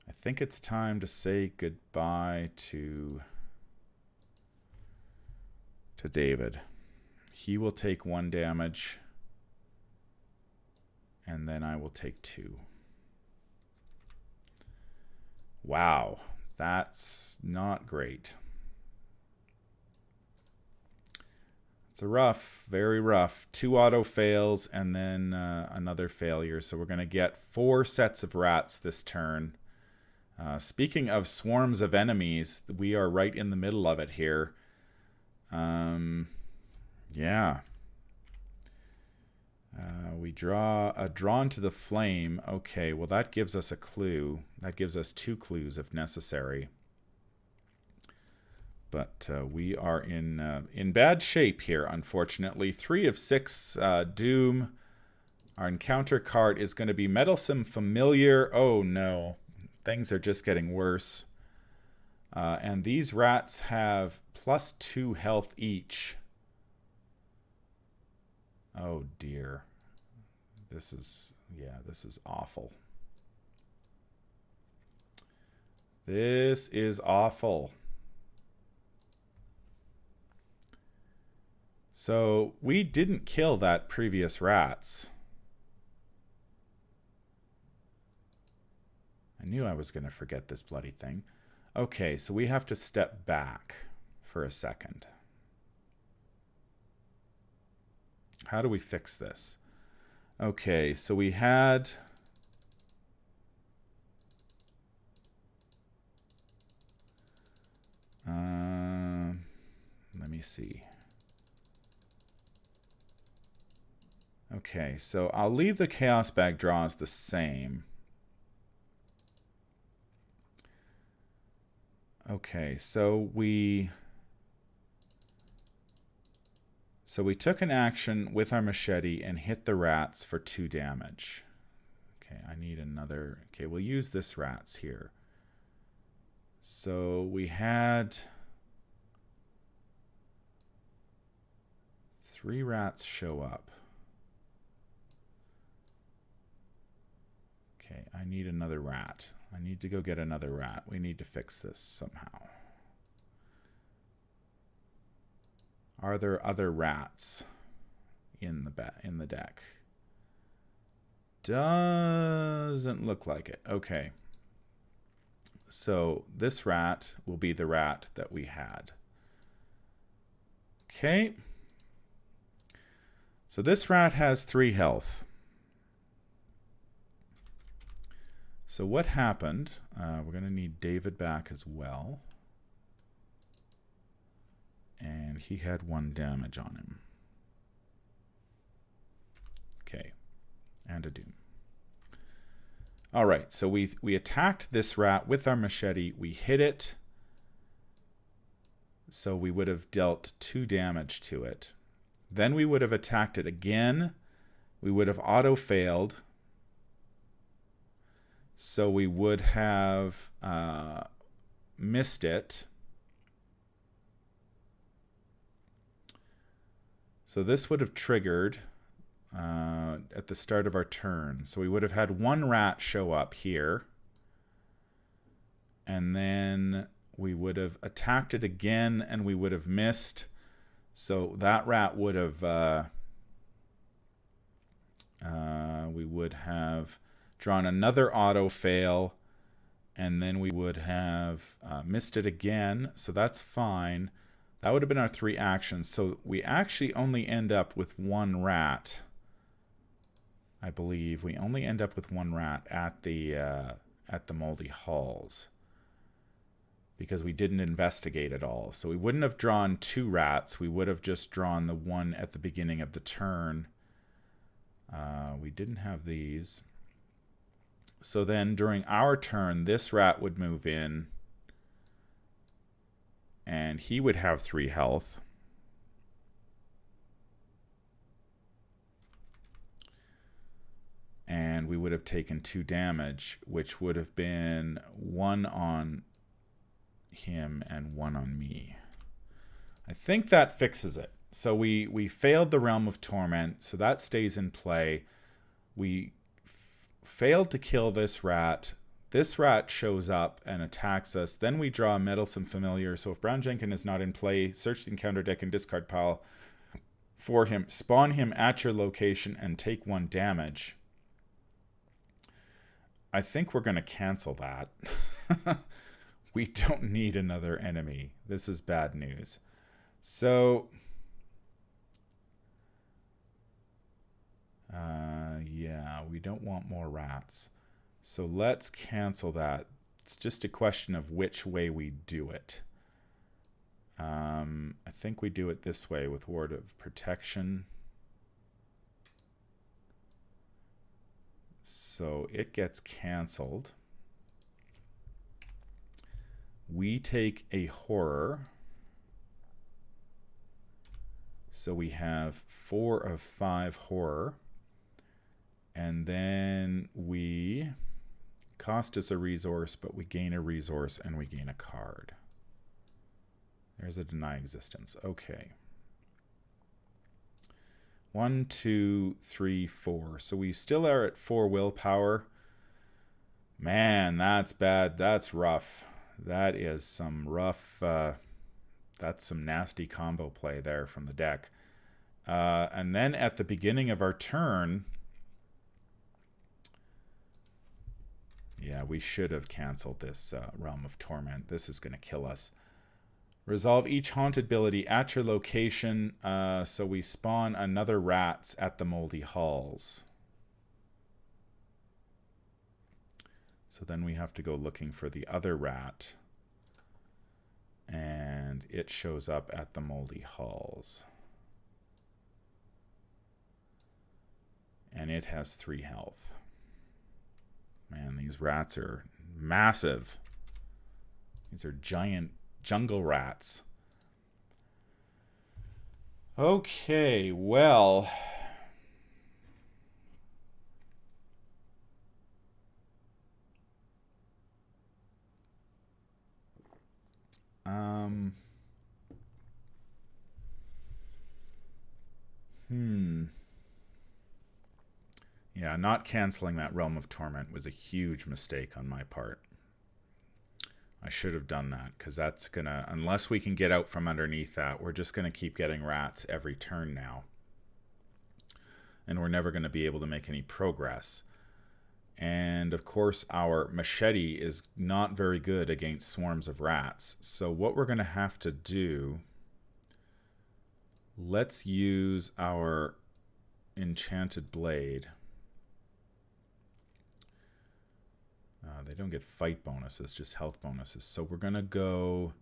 I think it's time to say goodbye to David. He will take 1 damage, and then I will take 2. Wow, that's not great. It's a rough, very rough. 2 auto fails and then another failure. So we're going to get 4 sets of rats this turn. Speaking of swarms of enemies, we are right in the middle of it here. Yeah. We draw a Drawn to the Flame. Okay, well that gives us a clue. That gives us 2 clues if necessary. But we are in bad shape here, unfortunately. 3 of 6 Doom. Our encounter card is going to be Meddlesome Familiar. Oh no, things are just getting worse. And these rats have +2 health each. Oh dear. This is awful. This is awful. So we didn't kill that previous rats. I knew I was going to forget this bloody thing. Okay, so we have to step back for a second. How do we fix this? Okay, so we had... let me see. Okay, so I'll leave the Chaos Bag draws the same. Okay, so we took an action with our machete and hit the rats for 2 damage. Okay, I need another... Okay, we'll use this rats here. So we had 3 rats show up. Okay, I need another rat. I need to go get another rat. We need to fix this somehow. Are there other rats in the deck? Doesn't look like it. Okay. So this rat will be the rat that we had. Okay. So this rat has 3 health. So what happened, we're going to need David back as well. And he had 1 damage on him. Okay, and a Doom. All right, so we attacked this rat with our machete. We hit it. So we would have dealt 2 damage to it. Then we would have attacked it again. We would have auto-failed. So we would have missed it. So this would have triggered at the start of our turn. So we would have had 1 rat show up here. And then we would have attacked it again and we would have missed. So that rat would have... we would have drawn another auto fail, and then we would have missed it again, so that's fine. That would have been our 3 actions. So we actually only end up with 1 rat. I believe we only end up with 1 rat at the Moldy Halls because we didn't investigate at all. So we wouldn't have drawn 2 rats. We would have just drawn the 1 at the beginning of the turn. We didn't have these. So then during our turn, this rat would move in. And he would have 3 health. And we would have taken 2 damage, which would have been 1 on him and 1 on me. I think that fixes it. So we failed the Realm of Torment, so that stays in play. We failed to kill this rat. This rat shows up and attacks us. Then we draw a Meddlesome Familiar. So if Brown Jenkin is not in play, search the encounter deck and discard pile for him. Spawn him at your location and take 1 damage. I think we're going to cancel that. We don't need another enemy. This is bad news. So... yeah, we don't want more rats. So let's cancel that. It's just a question of which way we do it. I think we do it this way with Ward of Protection. So it gets canceled. We take a horror. So we have 4 of 5 horror. And then we cost us a resource, but we gain a resource and we gain a card. There's a deny existence. Okay. 1, 2, 3, 4. So we still are at 4 willpower. Man, that's bad. That's rough. That is some rough... that's some nasty combo play there from the deck. And then at the beginning of our turn... Yeah, we should have canceled this Realm of Torment. This is going to kill us. Resolve each haunted ability at your location, so we spawn another rats at the Moldy Halls. So then we have to go looking for the other rat. And it shows up at the Moldy Halls. And it has 3 health. Man, these rats are massive. These are giant jungle rats. Okay, well... Yeah, not canceling that Realm of Torment was a huge mistake on my part. I should have done that, because that's gonna... Unless we can get out from underneath that, we're just gonna keep getting rats every turn now. And we're never gonna be able to make any progress. And, of course, our machete is not very good against swarms of rats. So what we're gonna have to do... Let's use our Enchanted Blade. They don't get fight bonuses, just health bonuses. So we're going to go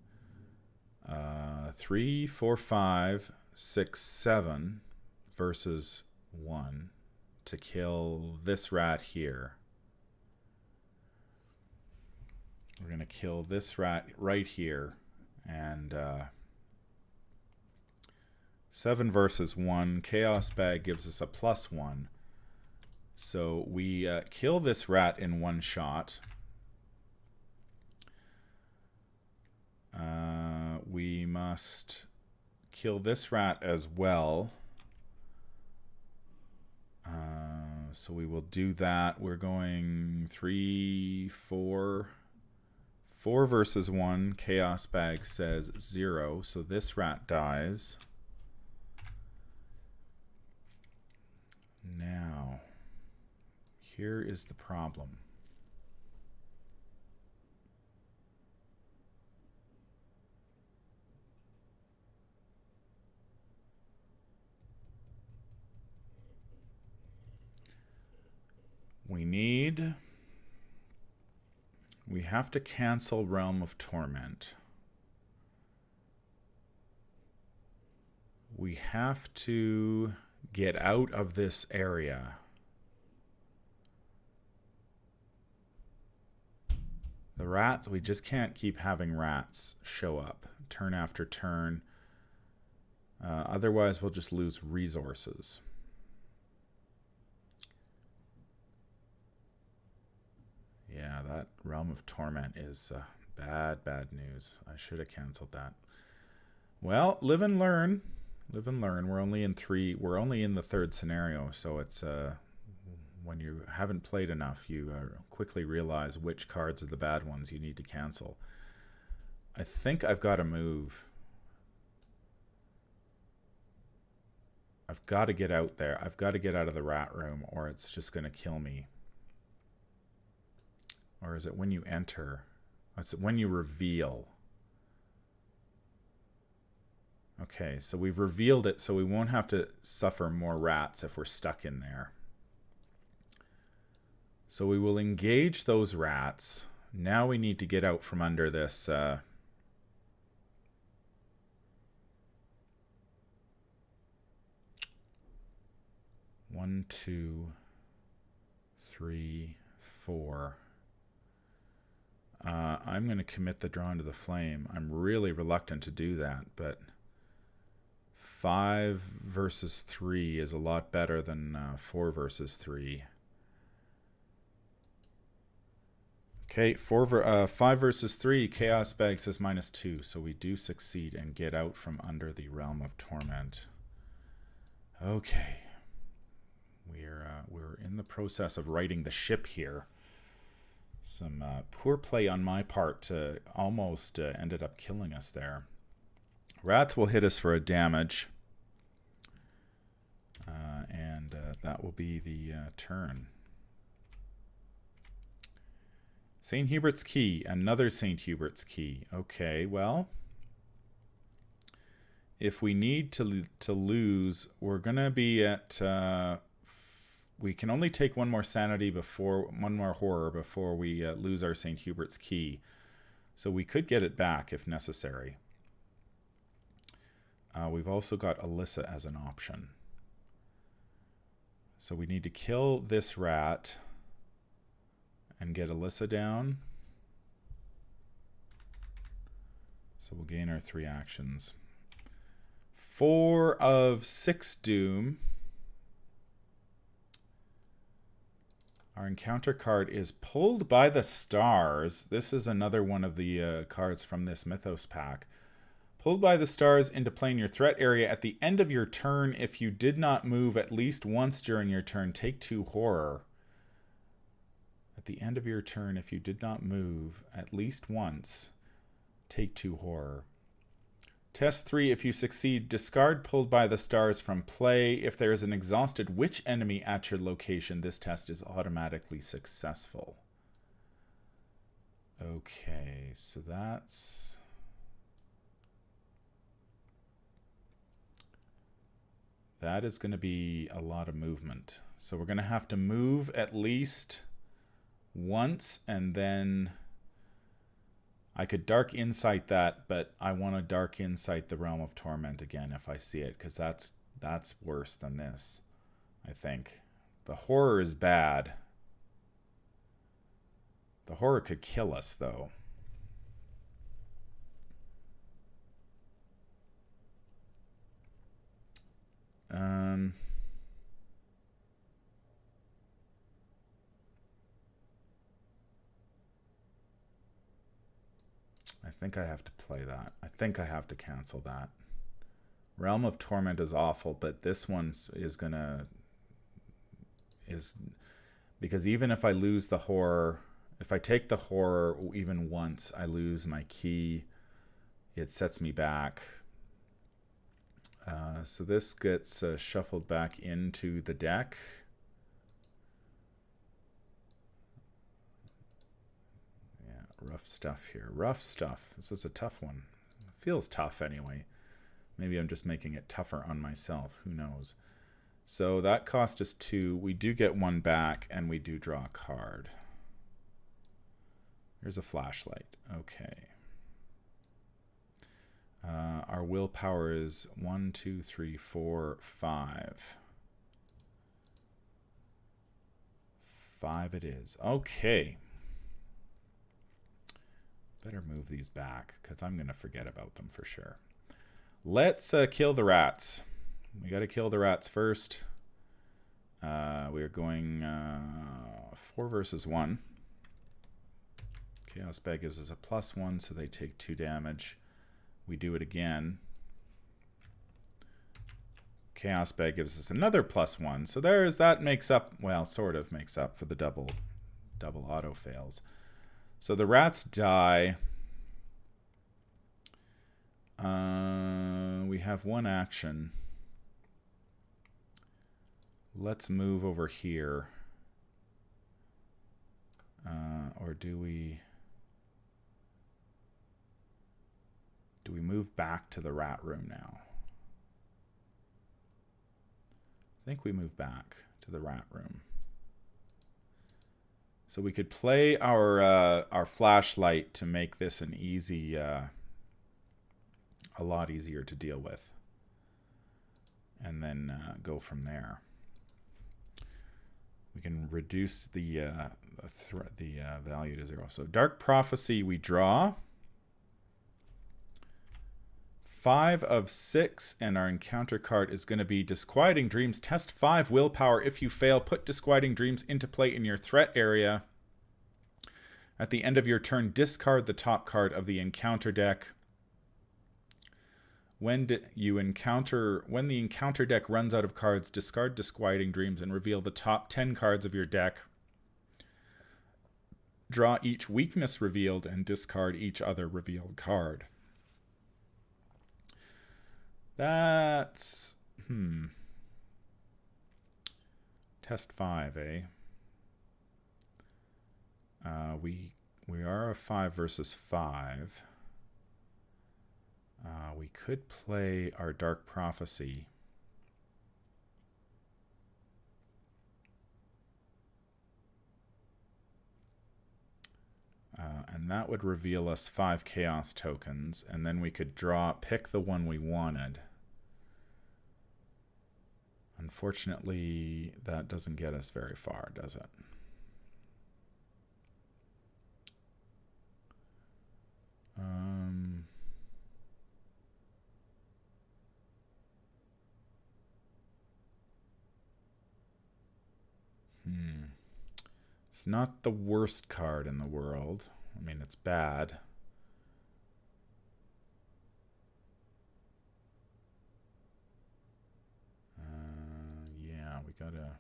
3, 4, 5, 6, 7 versus 1 to kill this rat here. We're going to kill this rat right here. And 7 versus 1. Chaos Bag gives us a +1. So we kill this rat in one shot. We must kill this rat as well. So we will do that. We're going 3, 4. 4 versus 1. Chaos Bag says 0. So this rat dies. Now... Here is the problem. We have to cancel Realm of Torment. We have to get out of this area. The rats, we just can't keep having rats show up turn after turn. Otherwise, we'll just lose resources. Yeah, that Realm of Torment is bad news. I should have canceled that. Well, live and learn. Live and learn. We're only in the 3rd scenario, so it's... when you haven't played enough, you quickly realize which cards are the bad ones you need to cancel. I think I've got to move. I've got to get out there. I've got to get out of the rat room, or it's just going to kill me. Or is it when you enter? It's when you reveal. Okay, so we've revealed it, so we won't have to suffer more rats if we're stuck in there. So we will engage those rats. Now we need to get out from under this 1, 2, 3, 4. I'm going to commit the draw into the flame. I'm really reluctant to do that, but 5 versus 3 is a lot better than 4 versus 3. Okay, 5 versus 3. Chaos Bag says -2, so we do succeed and get out from under the Realm of Torment. Okay, we're in the process of righting the ship here. Some poor play on my part almost ended up killing us there. Rats will hit us for a damage. And that will be the turn. St. Hubert's Key. Another St. Hubert's Key. Okay, well, if we need to lose, we're going to be at... we can only take one more sanity one more horror before we lose our St. Hubert's Key. So we could get it back if necessary. We've also got Alyssa as an option. So we need to kill this rat and get Alyssa down. So we'll gain our 3 actions. 4 of 6 doom. Our encounter card is Pulled by the Stars. This is another one of the cards from this Mythos pack. Pulled by the Stars into play in your threat area at the end of your turn. If you did not move at least once during your turn, take 2 horror. At the end of your turn, if you did not move at least once, take 2 horror. Test 3, if you succeed, discard Pulled by the Stars from play. If there is an exhausted witch enemy at your location, this test is automatically successful. Okay, so that's... that is going to be a lot of movement. So we're going to have to move at least once, and then... I could Dark Insight that, but I want to Dark Insight the Realm of Torment again if I see it, because that's worse than this, I think. The horror is bad. The horror could kill us, though. I think I have to play that. I think I have to cancel that. Realm of Torment is awful, but this one is because even if I lose the horror, if I take the horror even once, I lose my key. It sets me back. So this gets shuffled back into the deck. Rough stuff here. Rough stuff. This is a tough one. It feels tough anyway. Maybe I'm just making it tougher on myself. Who knows? So that cost us 2. We do get 1 back, and we do draw a card. Here's a flashlight. Okay. Our willpower is 1, 2, 3, 4, 5. 5 it is. Okay. Better move these back, because I'm going to forget about them for sure. Let's kill the rats. We got to kill the rats first. We are going 4 versus 1. Chaos Bag gives us a +1, so they take 2 damage. We do it again. Chaos Bag gives us another +1. So that makes up, well, sort of makes up for the double auto fails. So the rats die. We have 1 action. Let's move over here. Or do we move back to the rat room now? I think we move back to the rat room. So we could play our flashlight to make this an easy, a lot easier to deal with, and then go from there. we can reduce the value to 0. So Dark Prophecy, we draw 5 of 6, and our encounter card is going to be Disquieting Dreams. Test 5 willpower. If you fail, put Disquieting Dreams into play in your threat area. At the end of your turn, discard the top card of the encounter deck. When the encounter deck runs out of cards, discard Disquieting Dreams and reveal the top 10 cards of your deck. Draw each weakness revealed and discard each other revealed card. That's... Test 5, eh? We are a 5 versus 5. We could play our Dark Prophecy. And that would reveal us 5 Chaos tokens, and then we could pick the one we wanted. Unfortunately, that doesn't get us very far, does it? It's not the worst card in the world. I mean, it's bad. Yeah, we gotta...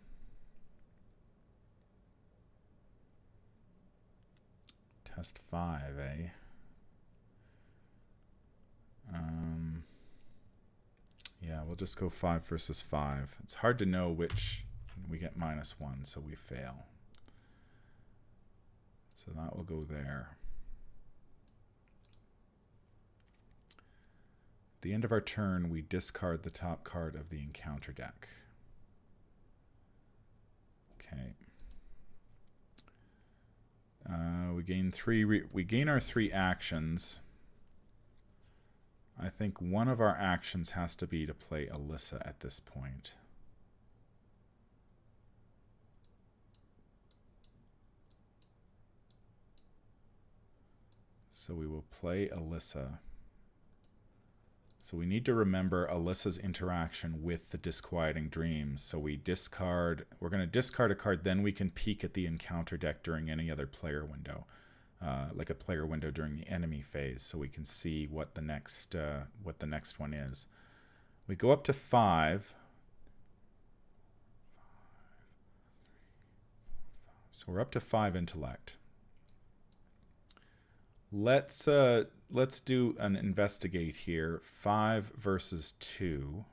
Test 5, eh? Yeah, we'll just go 5 versus 5. It's hard to know which... We get -1, so we fail. So that will go there. At the end of our turn, we discard the top card of the encounter deck. Okay. We gain our 3 actions. I think one of our actions has to be to play Alyssa at this point. So we will play Alyssa. So we need to remember Alyssa's interaction with the Disquieting Dreams. So we're going to discard a card, then we can peek at the encounter deck during any other player window. Like a player window during the enemy phase, so we can see what the next one is. We go up to 5. So we're up to 5 intellect. Let's do an investigate here. 5 versus 2.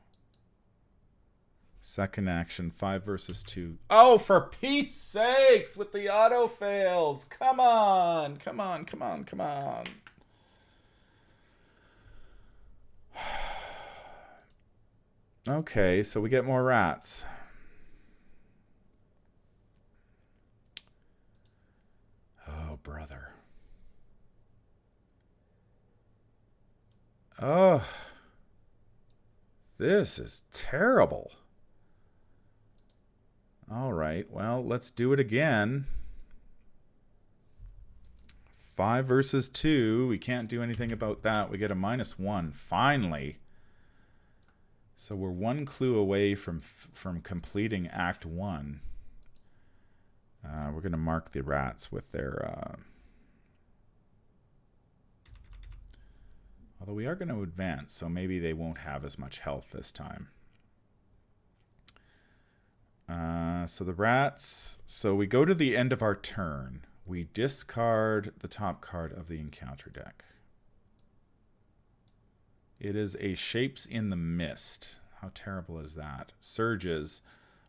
Second action, 5 versus 2. Oh, for Pete's sakes, with the auto fails. Come on. Come on, come on, come on. Okay, so we get more rats. Oh, brother. Oh, this is terrible. All right, well, let's do it again. 5 versus 2. We can't do anything about that. We get a -1, finally. So we're 1 clue away from completing Act 1. We're going to mark the rats with their... Although we are going to advance, so maybe they won't have as much health this time. So the rats... So we go to the end of our turn. We discard the top card of the encounter deck. It is a Shapes in the Mist. How terrible is that? Surges.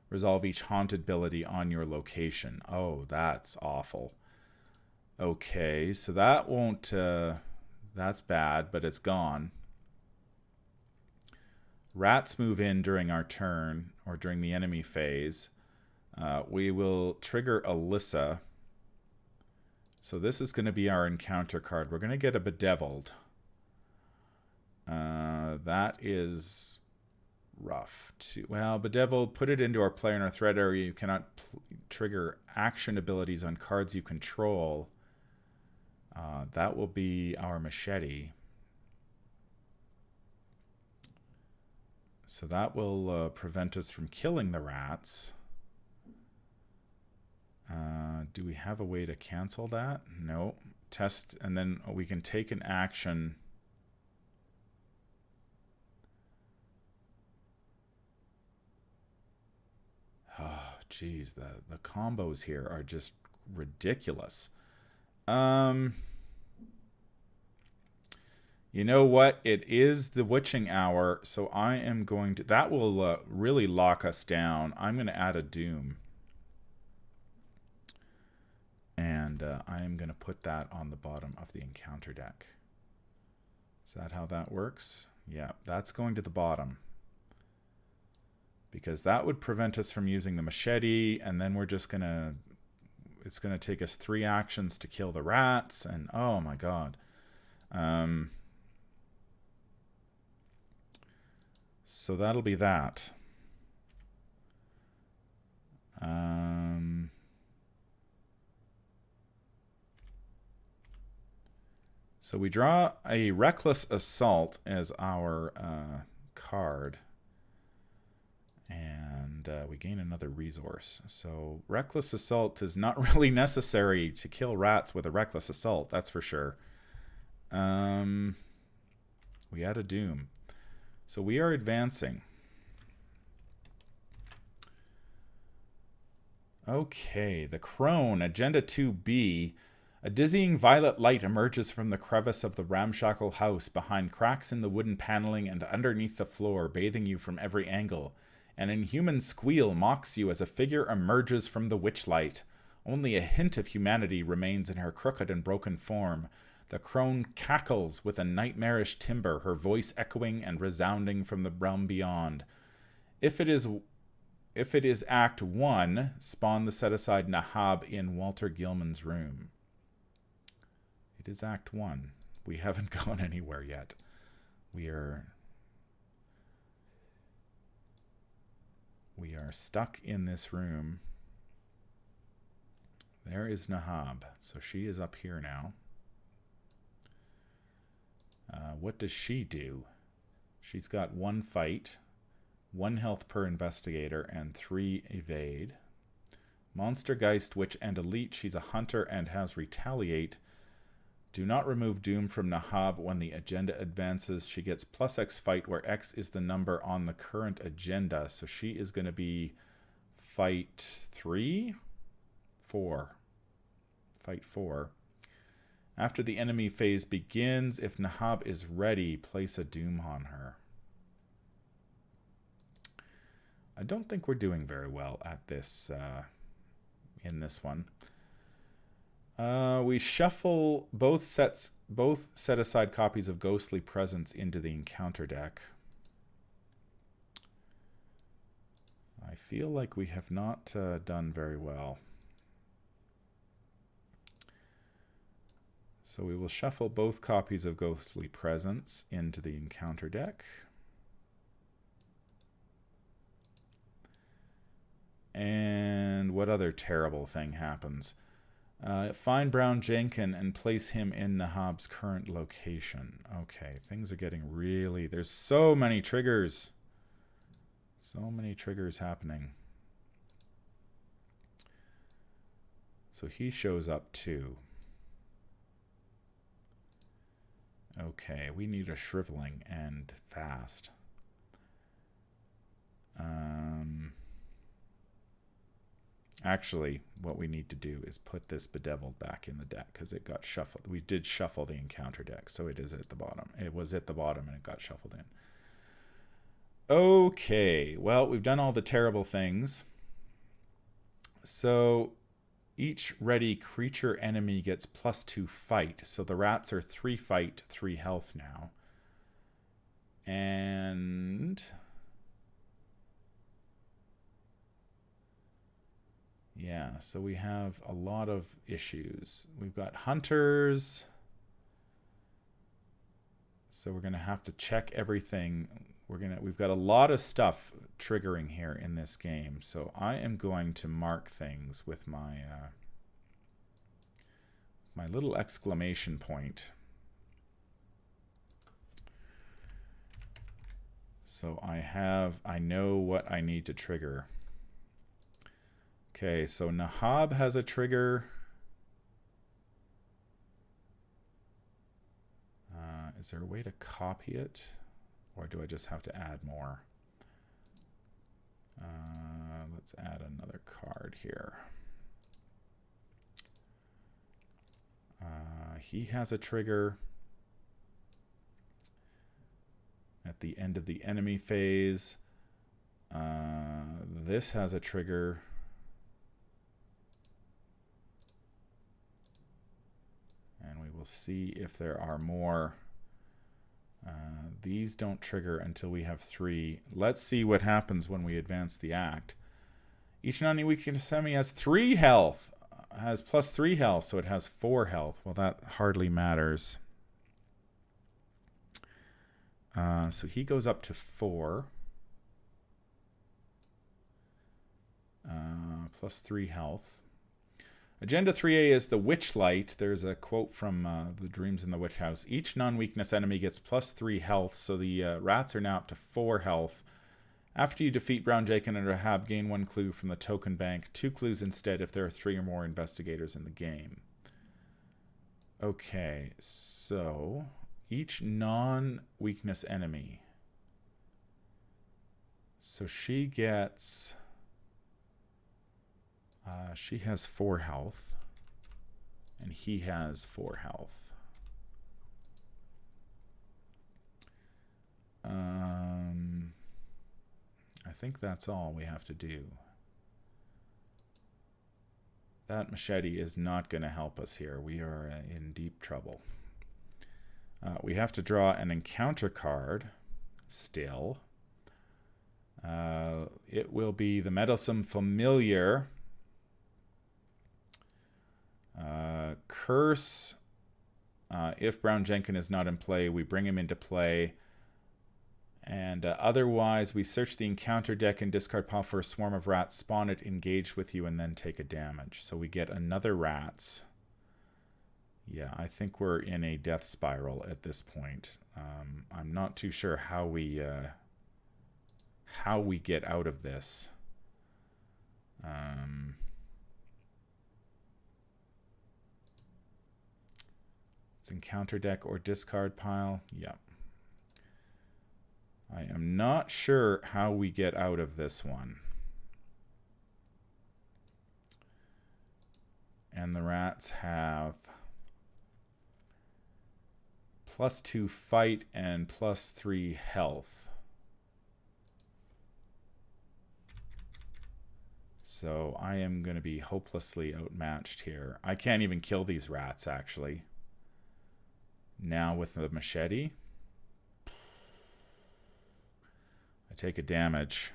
Resolve each haunted ability on your location. Oh, that's awful. Okay, so that won't... that's bad, but it's gone. Rats move in during our turn, or during the enemy phase. We will trigger Alyssa. So this is going to be our encounter card. We're going to get a Bedeviled. That is rough. Well, Bedevil, put it into our player in our threat area. You cannot trigger action abilities on cards you control. That will be our machete. So that will prevent us from killing the rats. Do we have a way to cancel that? No. Test, and then we can take an action. Oh, geez, the combos here are just ridiculous. You know what? It is the witching hour, so I am going to... That will really lock us down. I'm going to add a doom. And I am going to put that on the bottom of the encounter deck. Is that how that works? Yeah, that's going to the bottom. Because that would prevent us from using the machete, and then we're just going to... It's going to take us 3 actions to kill the rats, and oh my god. So that'll be that. So we draw a Reckless Assault as our card. And we gain another resource. So Reckless Assault is not really necessary to kill rats with a Reckless Assault, that's for sure. We add a Doom. So we are advancing. Okay, the Crone, Agenda 2B. A dizzying violet light emerges from the crevice of the ramshackle house, behind cracks in the wooden paneling and underneath the floor, bathing you from every angle. An inhuman squeal mocks you as a figure emerges from the witchlight. Only a hint of humanity remains in her crooked and broken form. The crone cackles with a nightmarish timbre, her voice echoing and resounding from the realm beyond. If it is Act 1, spawn the set-aside Nahab in Walter Gilman's room. It is Act 1. We haven't gone anywhere yet. We are stuck in this room. There is Nahab. So she is up here now. What does she do? She's got 1 fight, 1 health per investigator, and 3 evade. Monster, Geist, Witch, and Elite. She's a hunter and has Retaliate. Do not remove Doom from Nahab when the agenda advances. She gets +X fight, where X is the number on the current agenda. So she is going to be fight 3? 4. Fight 4. After the enemy phase begins, if Nahab is ready, place a Doom on her. I don't think we're doing very well at this, in this one. We shuffle both set-aside copies of Ghostly Presence into the encounter deck. I feel like we have not done very well. So we will shuffle both copies of Ghostly Presence into the encounter deck. And what other terrible thing happens? Find Brown Jenkin and place him in Nahab's current location. Okay, things are getting really... There's so many triggers. So many triggers happening. So he shows up too. Okay, we need a shriveling and fast. Actually, what we need to do is put this Bedeviled back in the deck because it got shuffled. We did shuffle the encounter deck, so it is at the bottom. It was at the bottom and it got shuffled in. Okay, well, we've done all the terrible things. So each ready creature enemy gets +2 fight. So the rats are 3 fight, 3 health now. And... yeah, so we have a lot of issues. We've got hunters. So we're going to have to check everything we've got a lot of stuff triggering here in this game, so I am going to mark things with my my little exclamation point. So I know what I need to trigger. Okay, so Nahab has a trigger. Is there a way to copy it? Or do I just have to add more? Let's add another card here. He has a trigger at the end of the enemy phase. This has a trigger. And we will see if there are more. These don't trigger until we have 3. Let's see what happens when we advance the act. Each non-weakness enemy has 3 health. Has plus 3 health, so it has 4 health. Well, that hardly matters. So he goes up to 4. Plus 3 health. Agenda 3A is the Witch Light. There's a quote from the Dreams in the Witch House. Each non-weakness enemy gets plus 3 health, so the rats are now up to 4 health. After you defeat Brown Jenkin and Rahab, gain 1 clue from the token bank. 2 clues instead if there are 3 or more investigators in the game. Okay, so each non-weakness enemy. So she gets... she has 4 health, and he has 4 health. I think that's all we have to do. That machete is not going to help us here. We are in deep trouble. We have to draw an encounter card still. It will be the Meddlesome Familiar. Curse. If Brown Jenkin is not in play, we bring him into play. And otherwise, we search the encounter deck and discard pile for a swarm of rats, spawn it, engage with you, and then take a damage. So we get another rats. Yeah, I think we're in a death spiral at this point. I'm not too sure how we get out of this. It's encounter deck or discard pile. Yep. I am not sure how we get out of this one. And the rats have +2 fight and +3 health. So I am going to be hopelessly outmatched here. I can't even kill these rats, actually. Now with the machete, I take a damage.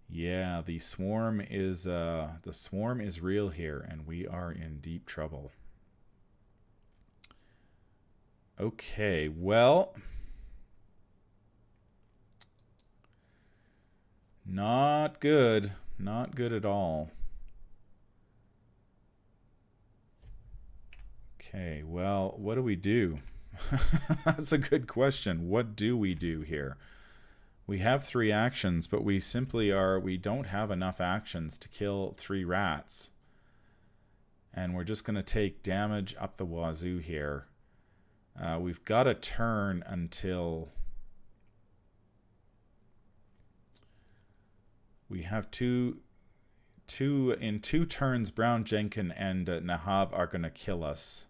Yeah, the swarm is real here, and we are in deep trouble. Okay, well, not good. Not good at all. Okay, well, what do we do? That's a good question. What do we do here? We have 3 actions, but we don't have enough actions to kill 3 rats. And we're just going to take damage up the wazoo here. We've got a turn until we have in 2 turns, Brown Jenkin and Nahab are going to kill us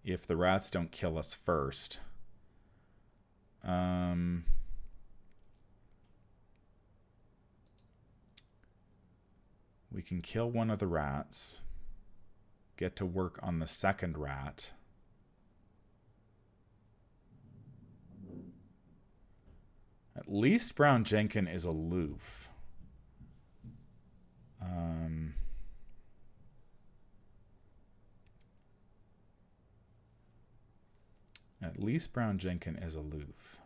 if the rats don't kill us first. We can kill one of the rats, get to work on the second rat. At least Brown Jenkin is aloof. At least Brown Jenkin is aloof.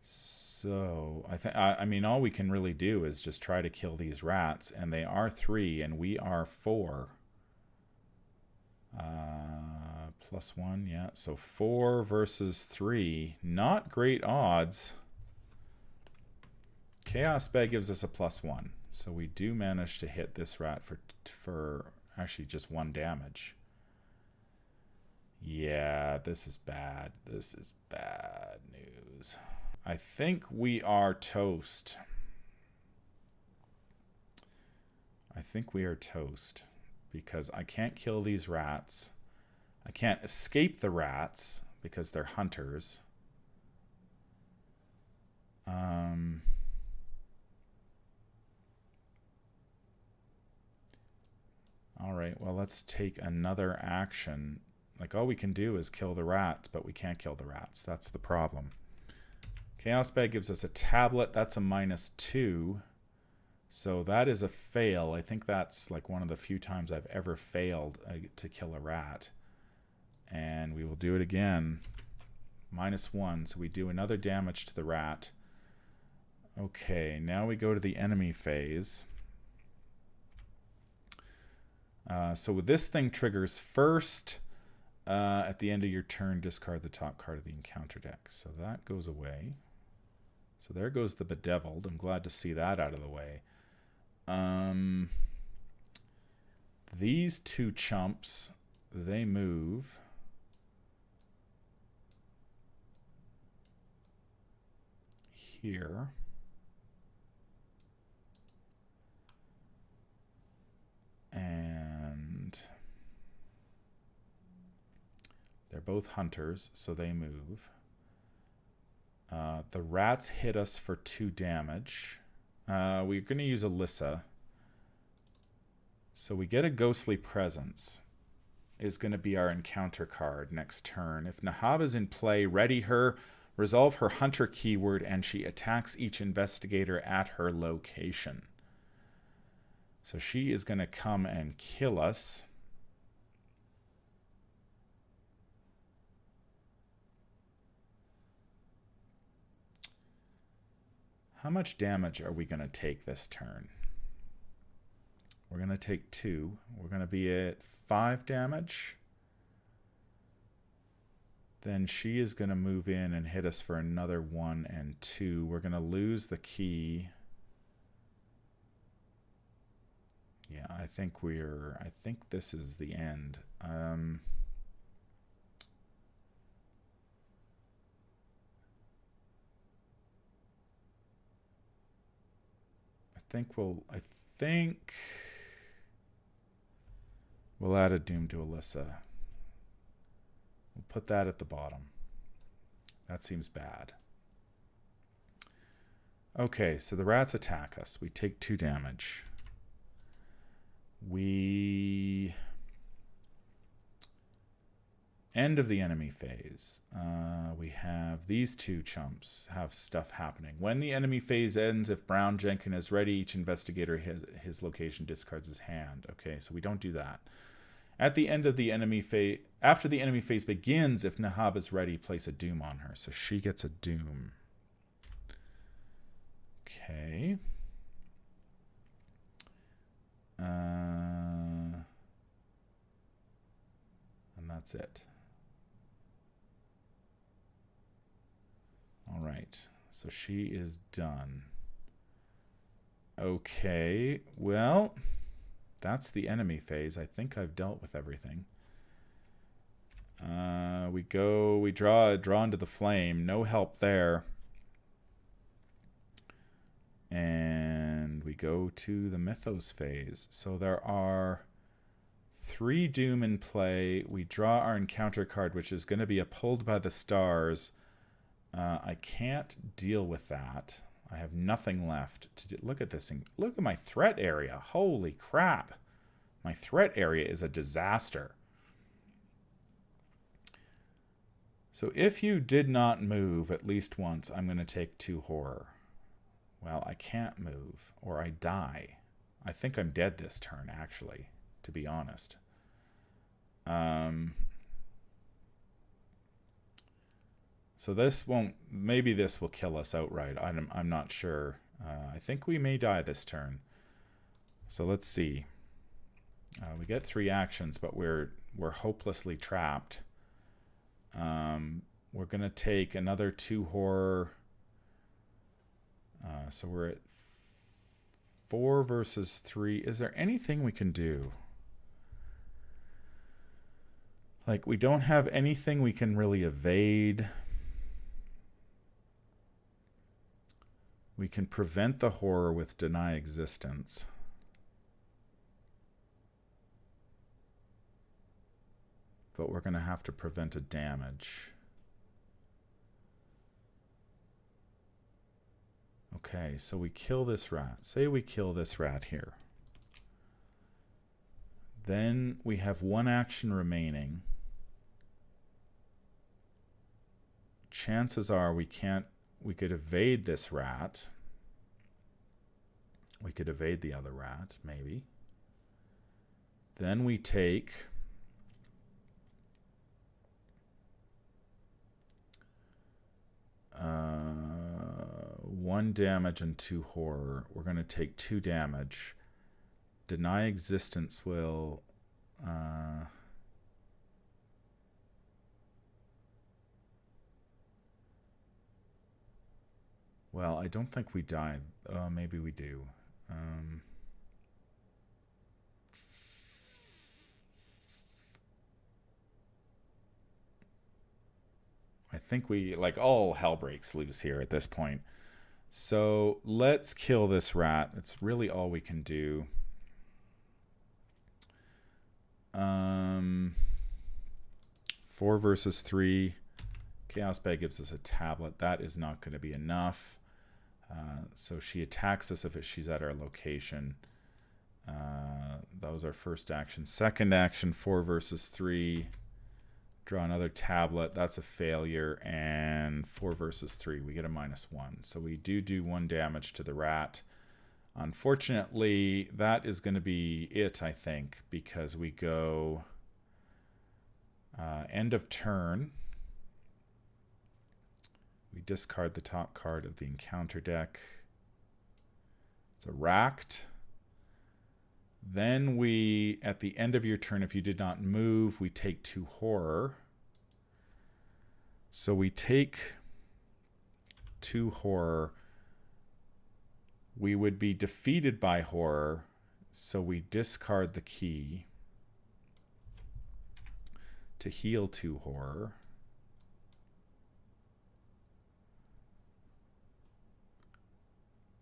So I mean, all we can really do is just try to kill these rats, and they are 3 and we are 4. +1, yeah. So 4 versus 3, not great odds. Chaos Bag gives us a +1, so we do manage to hit this rat for actually just 1 damage. Yeah, this is bad. This is bad news. I think we are toast. I think we are toast because I can't kill these rats. I can't escape the rats because they're hunters. All right, well, let's take another action. Like, all we can do is kill the rats, but we can't kill the rats. That's the problem. Chaos Bag gives us a tablet. That's a -2. So that is a fail. I think that's like one of the few times I've ever failed to kill a rat. And we will do it again. -1. So we do another damage to the rat. Okay, now we go to the enemy phase. So this thing triggers first. At the end of your turn, discard the top card of the encounter deck. So that goes away. So there goes the Bedeviled. I'm glad to see that out of the way. These 2 chumps, they move. Here. And they're both hunters, so they move. The rats hit us for 2 damage. We're going to use Alyssa. So we get a Ghostly Presence. Is going to be our encounter card next turn. If Nahab is in play, ready her, resolve her hunter keyword, and she attacks each investigator at her location. So she is going to come and kill us. How much damage are we going to take this turn? We're going to take 2. We're going to be at 5 damage. Then she is going to move in and hit us for another 1 and 2. We're going to lose the key. Yeah, I think this is the end. I think we'll add a Doom to Alyssa. We'll put that at the bottom. That seems bad. Okay, so the rats attack us. We take 2 damage. We end of the enemy phase. We have these 2 chumps have stuff happening. When the enemy phase ends, if Brown Jenkin is ready, each investigator his location discards his hand. Okay, so we don't do that. At the end of the enemy phase, after the enemy phase begins, if Nahab is ready, place a Doom on her. So she gets a Doom. Okay. And that's it. All right, so she is done. Okay, well, that's the enemy phase. I think I've dealt with everything. We draw into the flame. No help there. And we go to the Mythos phase. So there are 3 Doom in play. We draw our encounter card, which is going to be a Pulled by the Stars. I can't deal with that. I have nothing left to do. Look at this thing. Look at my threat area. Holy crap. My threat area is a disaster. So if you did not move at least once, I'm going to take 2 horror. Well, I can't move, or I die. I think I'm dead this turn, actually, to be honest. So this won't, maybe this will kill us outright. I'm not sure. I think we may die this turn. So let's see. We get 3 actions, but we're hopelessly trapped. We're going to take another 2 horror. So we're at 4 versus 3. Is there anything we can do? Like, we don't have anything we can really evade. We can prevent the horror with deny existence. But we're going to have to prevent a damage. Okay, so we kill this rat. Say we kill this rat here. Then we have 1 action remaining. Chances are we could evade this rat. We could evade the other rat, maybe. Then we take 1 damage and 2 horror. We're going to take 2 damage. Deny existence will... well, I don't think we die. Maybe we do. I think we, like, all hell breaks loose here at this point. So let's kill this rat. That's really all we can do. 4 versus 3. Chaos Bag gives us a tablet. That is not going to be enough. So she attacks us if she's at our location. That was our first action. Second action, 4 versus 3. Draw another tablet. That's a failure. And 4 versus 3. We get a -1. So we do 1 damage to the rat. Unfortunately, that is going to be it, I think, because we go end of turn. We discard the top card of the encounter deck. It's a racked. Then we, at the end of your turn, if you did not move, we take 2 horror. So we take 2 horror. We would be defeated by horror, so we discard the key to heal 2 horror.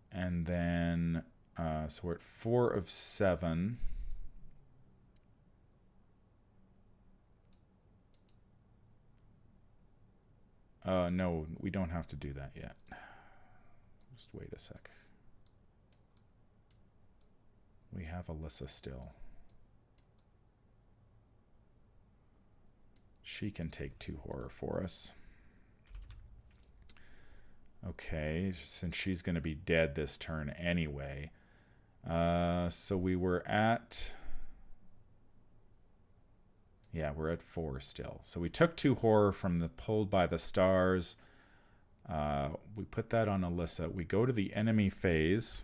And then, so we're at 4 of 7. No, we don't have to do that yet. Just wait a sec. We have Alyssa still. She can take 2 horror for us. Okay, since she's going to be dead this turn anyway. So we were at... yeah, we're at 4 still. So we took 2 horror from the Pulled by the Stars. We put that on Alyssa. We go to the enemy phase.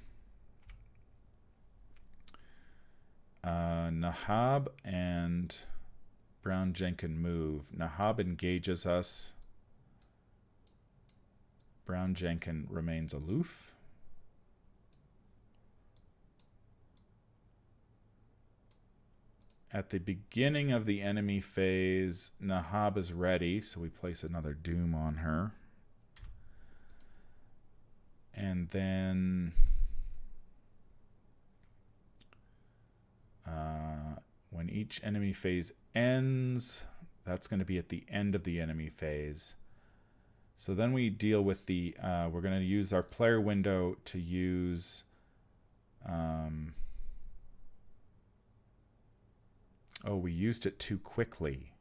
Nahab and Brown Jenkin move. Nahab engages us. Brown Jenkin remains aloof. At the beginning of the enemy phase, Nahab is ready, so we place another Doom on her. And then when each enemy phase ends, that's going to be at the end of the enemy phase. So then we deal with the, we're going to use our player window to use, oh, we used it too quickly.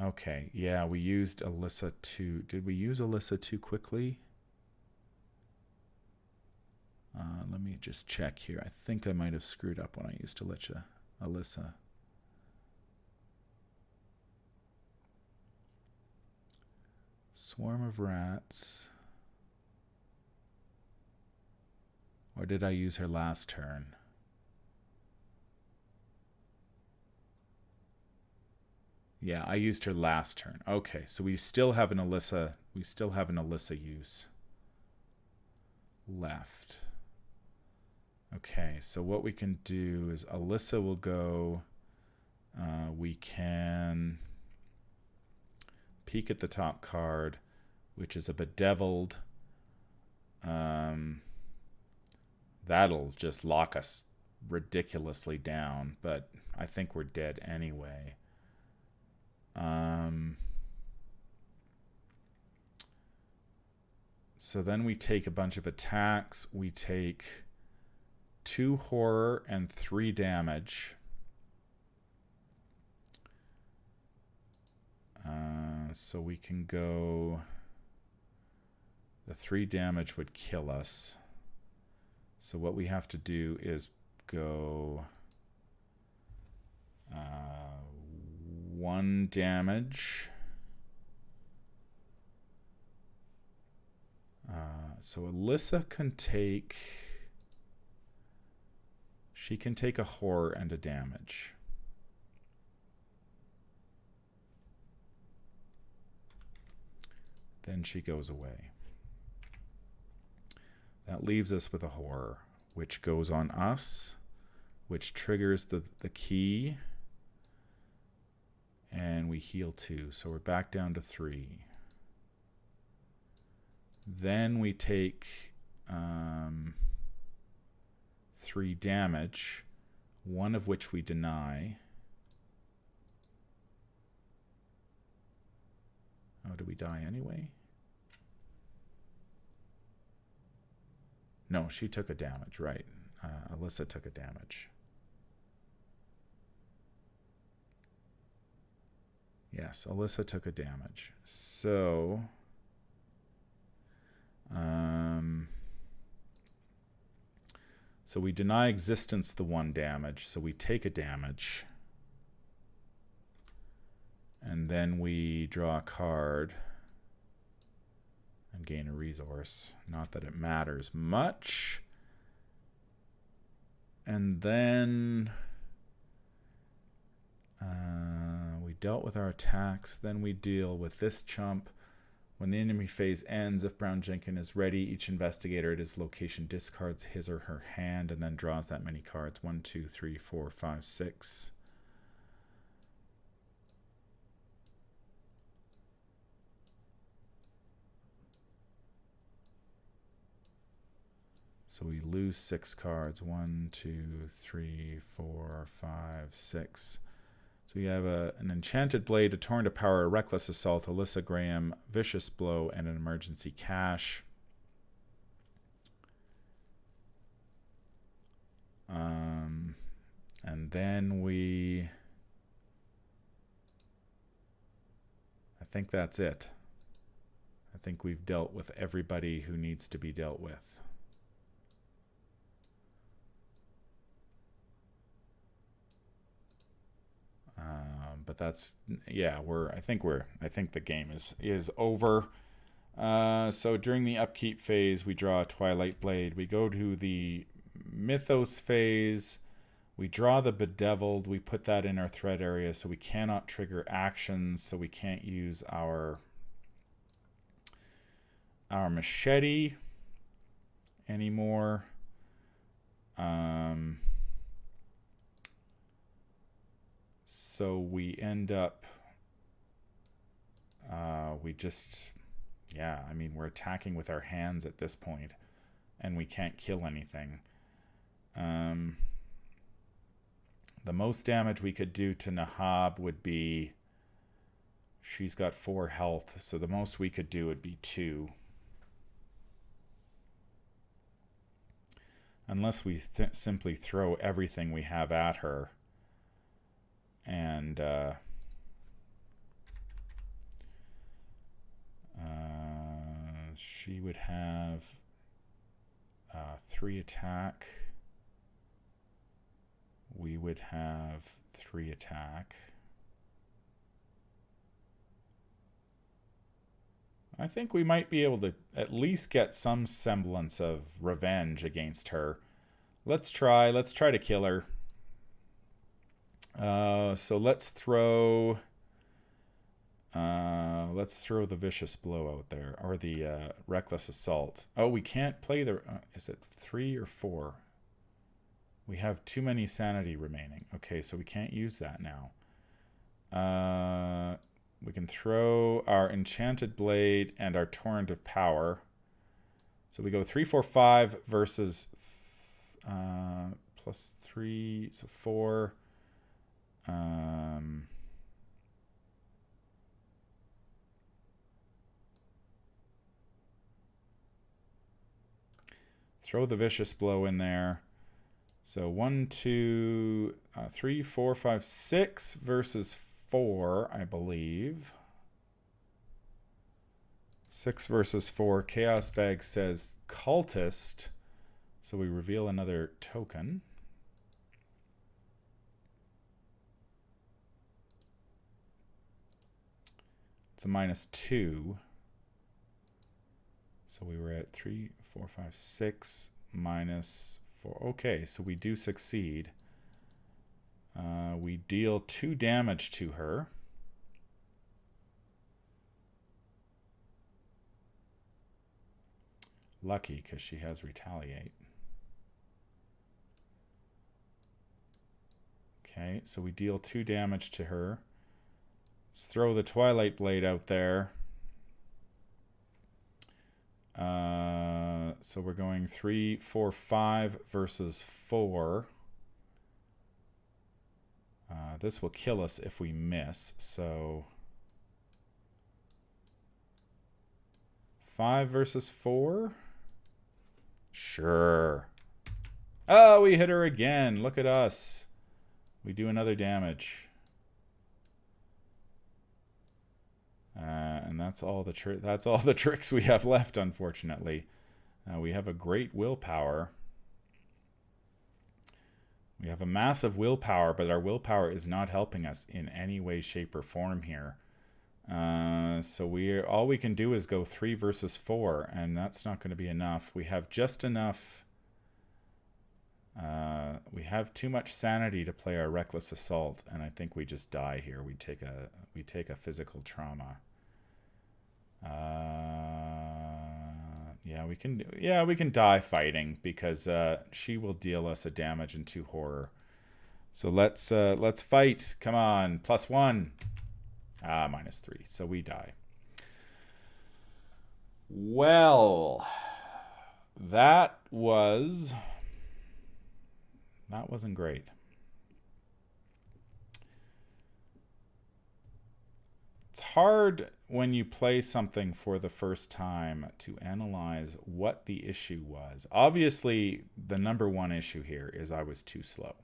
Okay, yeah, we used Alyssa too. Did we use Alyssa too quickly? Let me just check here. I think I might have screwed up when I used Alyssa. Swarm of rats. Or did I use her last turn? Yeah, I used her last turn. Okay, so we still have an Alyssa. We still have an Alyssa use left. Okay, so what we can do is Alyssa will go. We can peek at the top card, which is a Bedeviled. That'll just lock us ridiculously down, but I think we're dead anyway. So then we take a bunch of attacks. We take 2 horror and 3 damage. So we can go... The 3 damage would kill us. So what we have to do is go 1 damage. So Alyssa can take... She can take a horror and a damage. Then she goes away. That leaves us with a horror, which goes on us, which triggers the key, and we heal 2. So we're back down to 3. Then we take 3 damage, 1 of which we deny. Oh, do we die anyway? No, she took a damage, right. Alyssa took a damage. Yes, Alyssa took a damage. So... So we deny existence the 1 damage, so we take a damage. And then we draw a card and gain a resource. Not that it matters much. And then we dealt with our attacks. Then we deal with this chump. When the enemy phase ends, if Brown Jenkin is ready, each investigator at his location discards his or her hand and then draws that many cards. 1, 2, 3, 4, 5, 6. So we lose 6 cards. 1, 2, 3, 4, 5, 6. So we have an Enchanted Blade, a Torn to Power, a Reckless Assault, Alyssa Graham, Vicious Blow, and an Emergency Cash. And then we... I think that's it. I think we've dealt with everybody who needs to be dealt with. But that's, yeah, I think the game is over. So during the upkeep phase, we draw a Twilight Blade. We go to the Mythos phase. We draw the Bedeviled. We put that in our threat area, so we cannot trigger actions. So we can't use our machete anymore. So we end up, we just, yeah, I mean, we're attacking with our hands at this point, and we can't kill anything. The most damage we could do to Nahab would be, she's got 4 health, so the most we could do would be 2. Unless we simply throw everything we have at her. And she would have 3 attack. We would have 3 attack. I think we might be able to at least get some semblance of revenge against her. Let's try to kill her. So let's throw the vicious blow out there, or the reckless assault. Oh, we can't play the. Is it 3 or 4? We have too many sanity remaining. Okay, so we can't use that now. We can throw our Enchanted Blade and our Torrent of Power. So we go 3, 4, 5 versus plus 3, so 4. Throw the vicious blow in there. So 1, 2, 3, 4, 5, 6 versus 4, I believe. 6 versus 4. Chaos Bag says cultist. So we reveal another token. It's a -2. So we were at 3, 4, 5, 6 minus 4. Okay, so we do succeed. We deal 2 damage to her. Lucky, because she has retaliate. Okay, so we deal 2 damage to her. Let's throw the Twilight Blade out there. So we're going 3, 4, 5 versus 4. This will kill us if we miss, so 5 versus 4? Sure. Oh, we hit her again. Look at us. We do another damage. And that's all the tricks we have left, unfortunately. We have a great willpower. We have a massive willpower, but our willpower is not helping us in any way, shape, or form here. So all we can do is go 3 versus 4, and that's not going to be enough. We have just enough. We have too much sanity to play our reckless assault, and I think we just die here. We take a physical trauma. We can die fighting, because she will deal us a damage and 2 horror. So let's fight. Come on, +1. -3. So we die. Well, that wasn't great. It's hard when you play something for the first time to analyze what the issue was. Obviously, the number one issue here is I was too slow.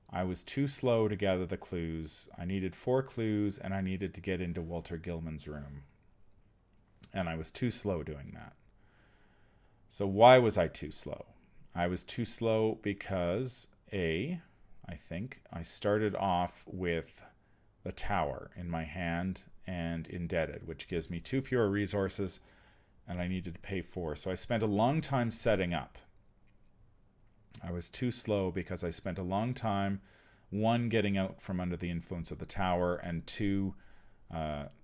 I was too slow to gather the clues. I needed 4 clues, and I needed to get into Walter Gilman's room. And I was too slow doing that. So why was I too slow? I was too slow because, I think I started off with the tower in my hand and indebted, which gives me 2 fewer resources, and I needed to pay 4. So I spent a long time setting up. I was too slow because I spent a long time, 1, getting out from under the influence of the tower, and 2,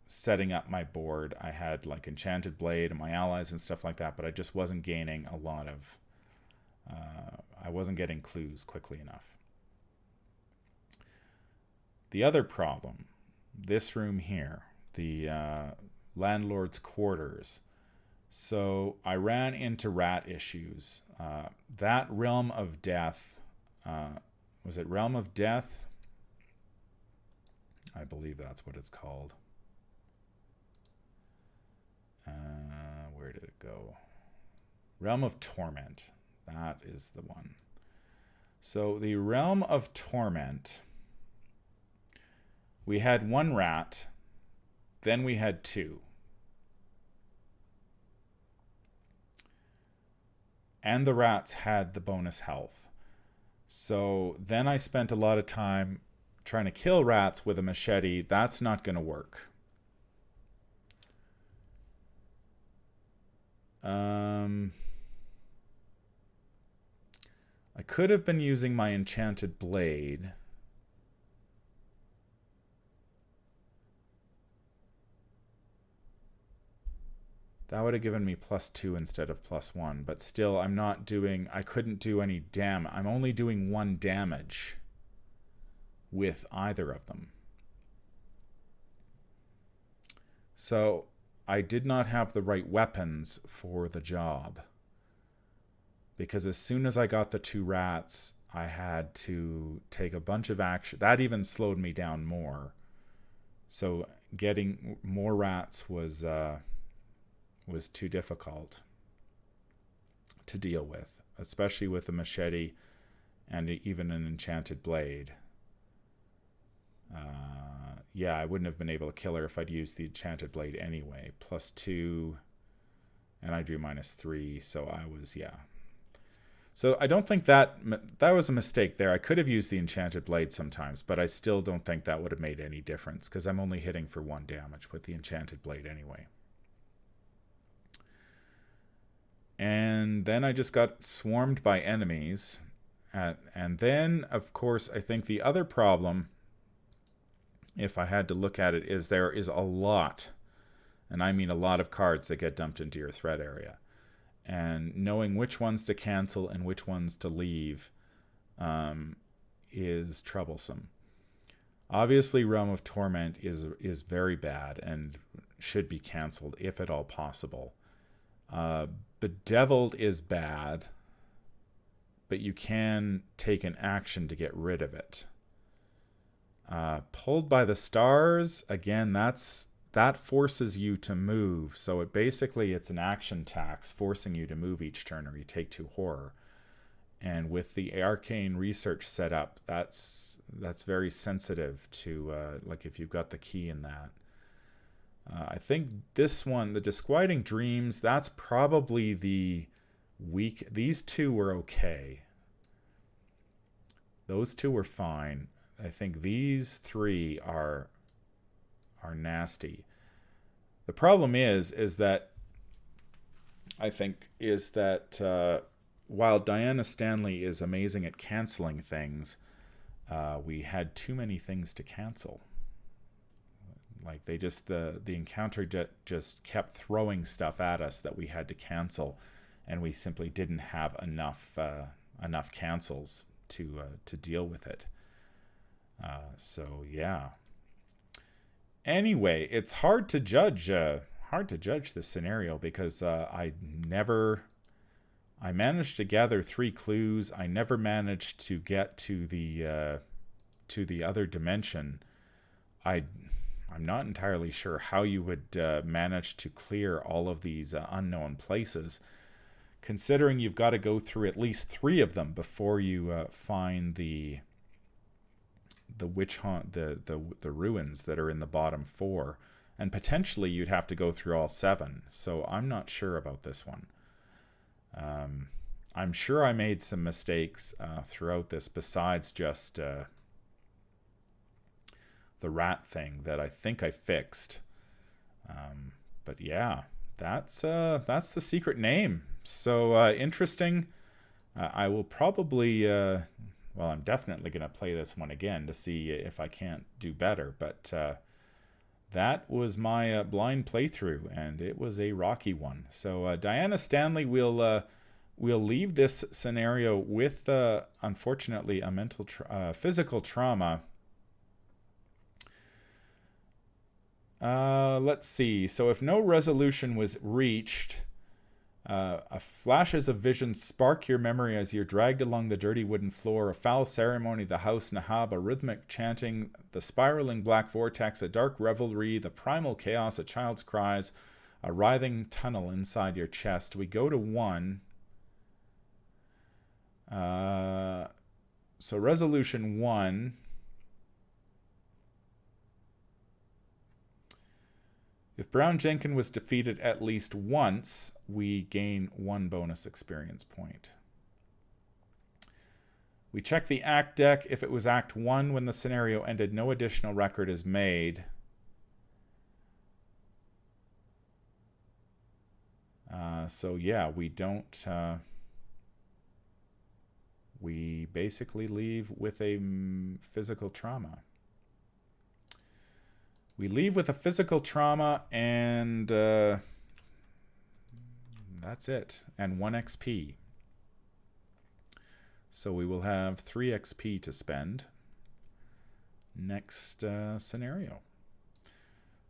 setting up my board. I had like Enchanted Blade and my allies and stuff like that, but I just wasn't gaining a lot of, I wasn't getting clues quickly enough. The other problem, this room here, the landlord's quarters. So I ran into rat issues. That Realm of Death, was it Realm of Death? I believe that's what it's called. Where did it go? Realm of Torment. That is the one. So the Realm of Torment, we had 1 rat, then we had 2. And the rats had the bonus health. So then I spent a lot of time trying to kill rats with a machete. That's not going to work. I could have been using my Enchanted Blade. That would have given me +2 instead of +1, but still I'm not doing, I couldn't do any damage. I'm only doing 1 damage with either of them. So I did not have the right weapons for the job. Because as soon as I got the 2 rats, I had to take a bunch of action. That even slowed me down more. So getting more rats was too difficult to deal with, especially with a machete and even an Enchanted Blade. Yeah, I wouldn't have been able to kill her if I'd used the Enchanted Blade anyway. +2, and I drew -3, so I was, yeah. So I don't think that was a mistake there. I could have used the Enchanted Blade sometimes, but I still don't think that would have made any difference, because I'm only hitting for 1 damage with the Enchanted Blade anyway. And then I just got swarmed by enemies. And then, of course, I think the other problem, if I had to look at it, is there is a lot, and I mean a lot of cards that get dumped into your threat area. And knowing which ones to cancel and which ones to leave is troublesome. Obviously, Realm of Torment is very bad and should be canceled if at all possible. Bedeviled is bad, but you can take an action to get rid of it. Pulled by the Stars, again, that forces you to move. So it's an action tax forcing you to move each turn, or you take 2 horror. And with the arcane research set up, that's very sensitive to like if you've got the key in that. I think this one, the Disquieting Dreams, that's probably the weak. These 2 were okay. Those 2 were fine. I think these 3 are nasty. The problem is that I think is that while Diana Stanley is amazing at canceling things, we had too many things to cancel. Like they just the encounter just kept throwing stuff at us that we had to cancel, and we simply didn't have enough cancels to deal with it. So yeah. Anyway, it's hard to judge this scenario because I managed to gather 3 clues. I never managed to get to the other dimension. I'm not entirely sure how you would manage to clear all of these unknown places, considering you've got to go through at least 3 of them before you find the witch haunt, the ruins that are in the bottom 4, and potentially you'd have to go through all 7. So I'm not sure about this one. I'm sure I made some mistakes throughout this, besides just the rat thing that I think I fixed. But yeah, that's the secret name. So interesting. I will probably I'm definitely going to play this one again to see if I can't do better. But that was my blind playthrough, and it was a rocky one. So Diana Stanley, we'll leave this scenario with, unfortunately, a physical trauma. Let's see. So if no resolution was reached, flashes of vision spark your memory as you're dragged along the dirty wooden floor, a foul ceremony, the house Nahab, a rhythmic chanting, the spiraling black vortex, a dark revelry, the primal chaos, a child's cries, a writhing tunnel inside your chest. We go to 1. So resolution 1. If Brown Jenkin was defeated at least once, we gain 1 bonus experience point. We check the act deck. If it was Act 1 when the scenario ended, no additional record is made. So yeah, we don't... we basically leave with a physical trauma. We leave with a physical trauma, and that's it. And 1 XP. So we will have 3 XP to spend. Next scenario.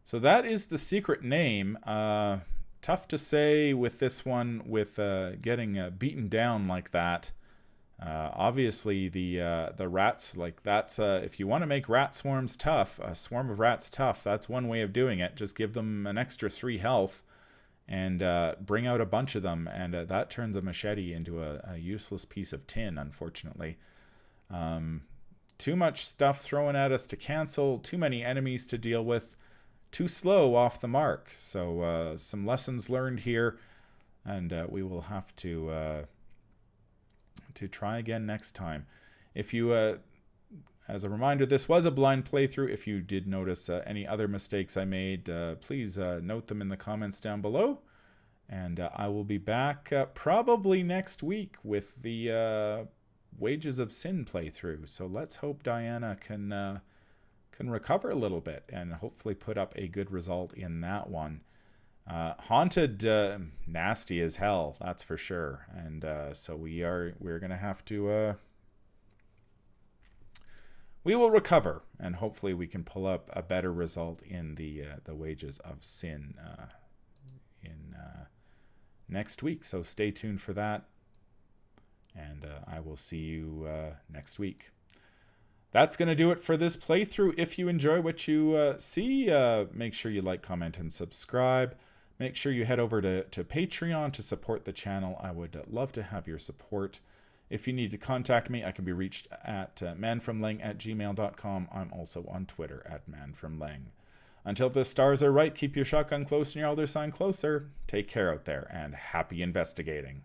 So that is the secret name. Tough to say with this one, with getting beaten down like that. Obviously, the rats, like that's if you want to make rat swarms tough, a swarm of rats tough, that's one way of doing it. Just give them an extra 3 health and bring out a bunch of them, and that turns a machete into a useless piece of tin, unfortunately. Too much stuff thrown at us to cancel, too many enemies to deal with, too slow off the mark. So some lessons learned here, and we will have to try again next time. If you, as a reminder, this was a blind playthrough. If you did notice any other mistakes I made, please note them in the comments down below. And I will be back probably next week with the Wages of Sin playthrough. So let's hope Diana can recover a little bit and hopefully put up a good result in that one. Haunted, nasty as hell, that's for sure. And so we're gonna have to we will recover, and hopefully we can pull up a better result in the Wages of Sin in next week. So stay tuned for that, and I will see you next week. That's going to do it for this playthrough. If you enjoy what you see, make sure you like, comment, and subscribe. Make sure you head over to Patreon to support the channel. I would love to have your support. If you need to contact me, I can be reached at manfromleng@gmail.com. I'm also on Twitter at manfromleng. Until the stars are right, keep your shotgun close and your elder sign closer. Take care out there, and happy investigating.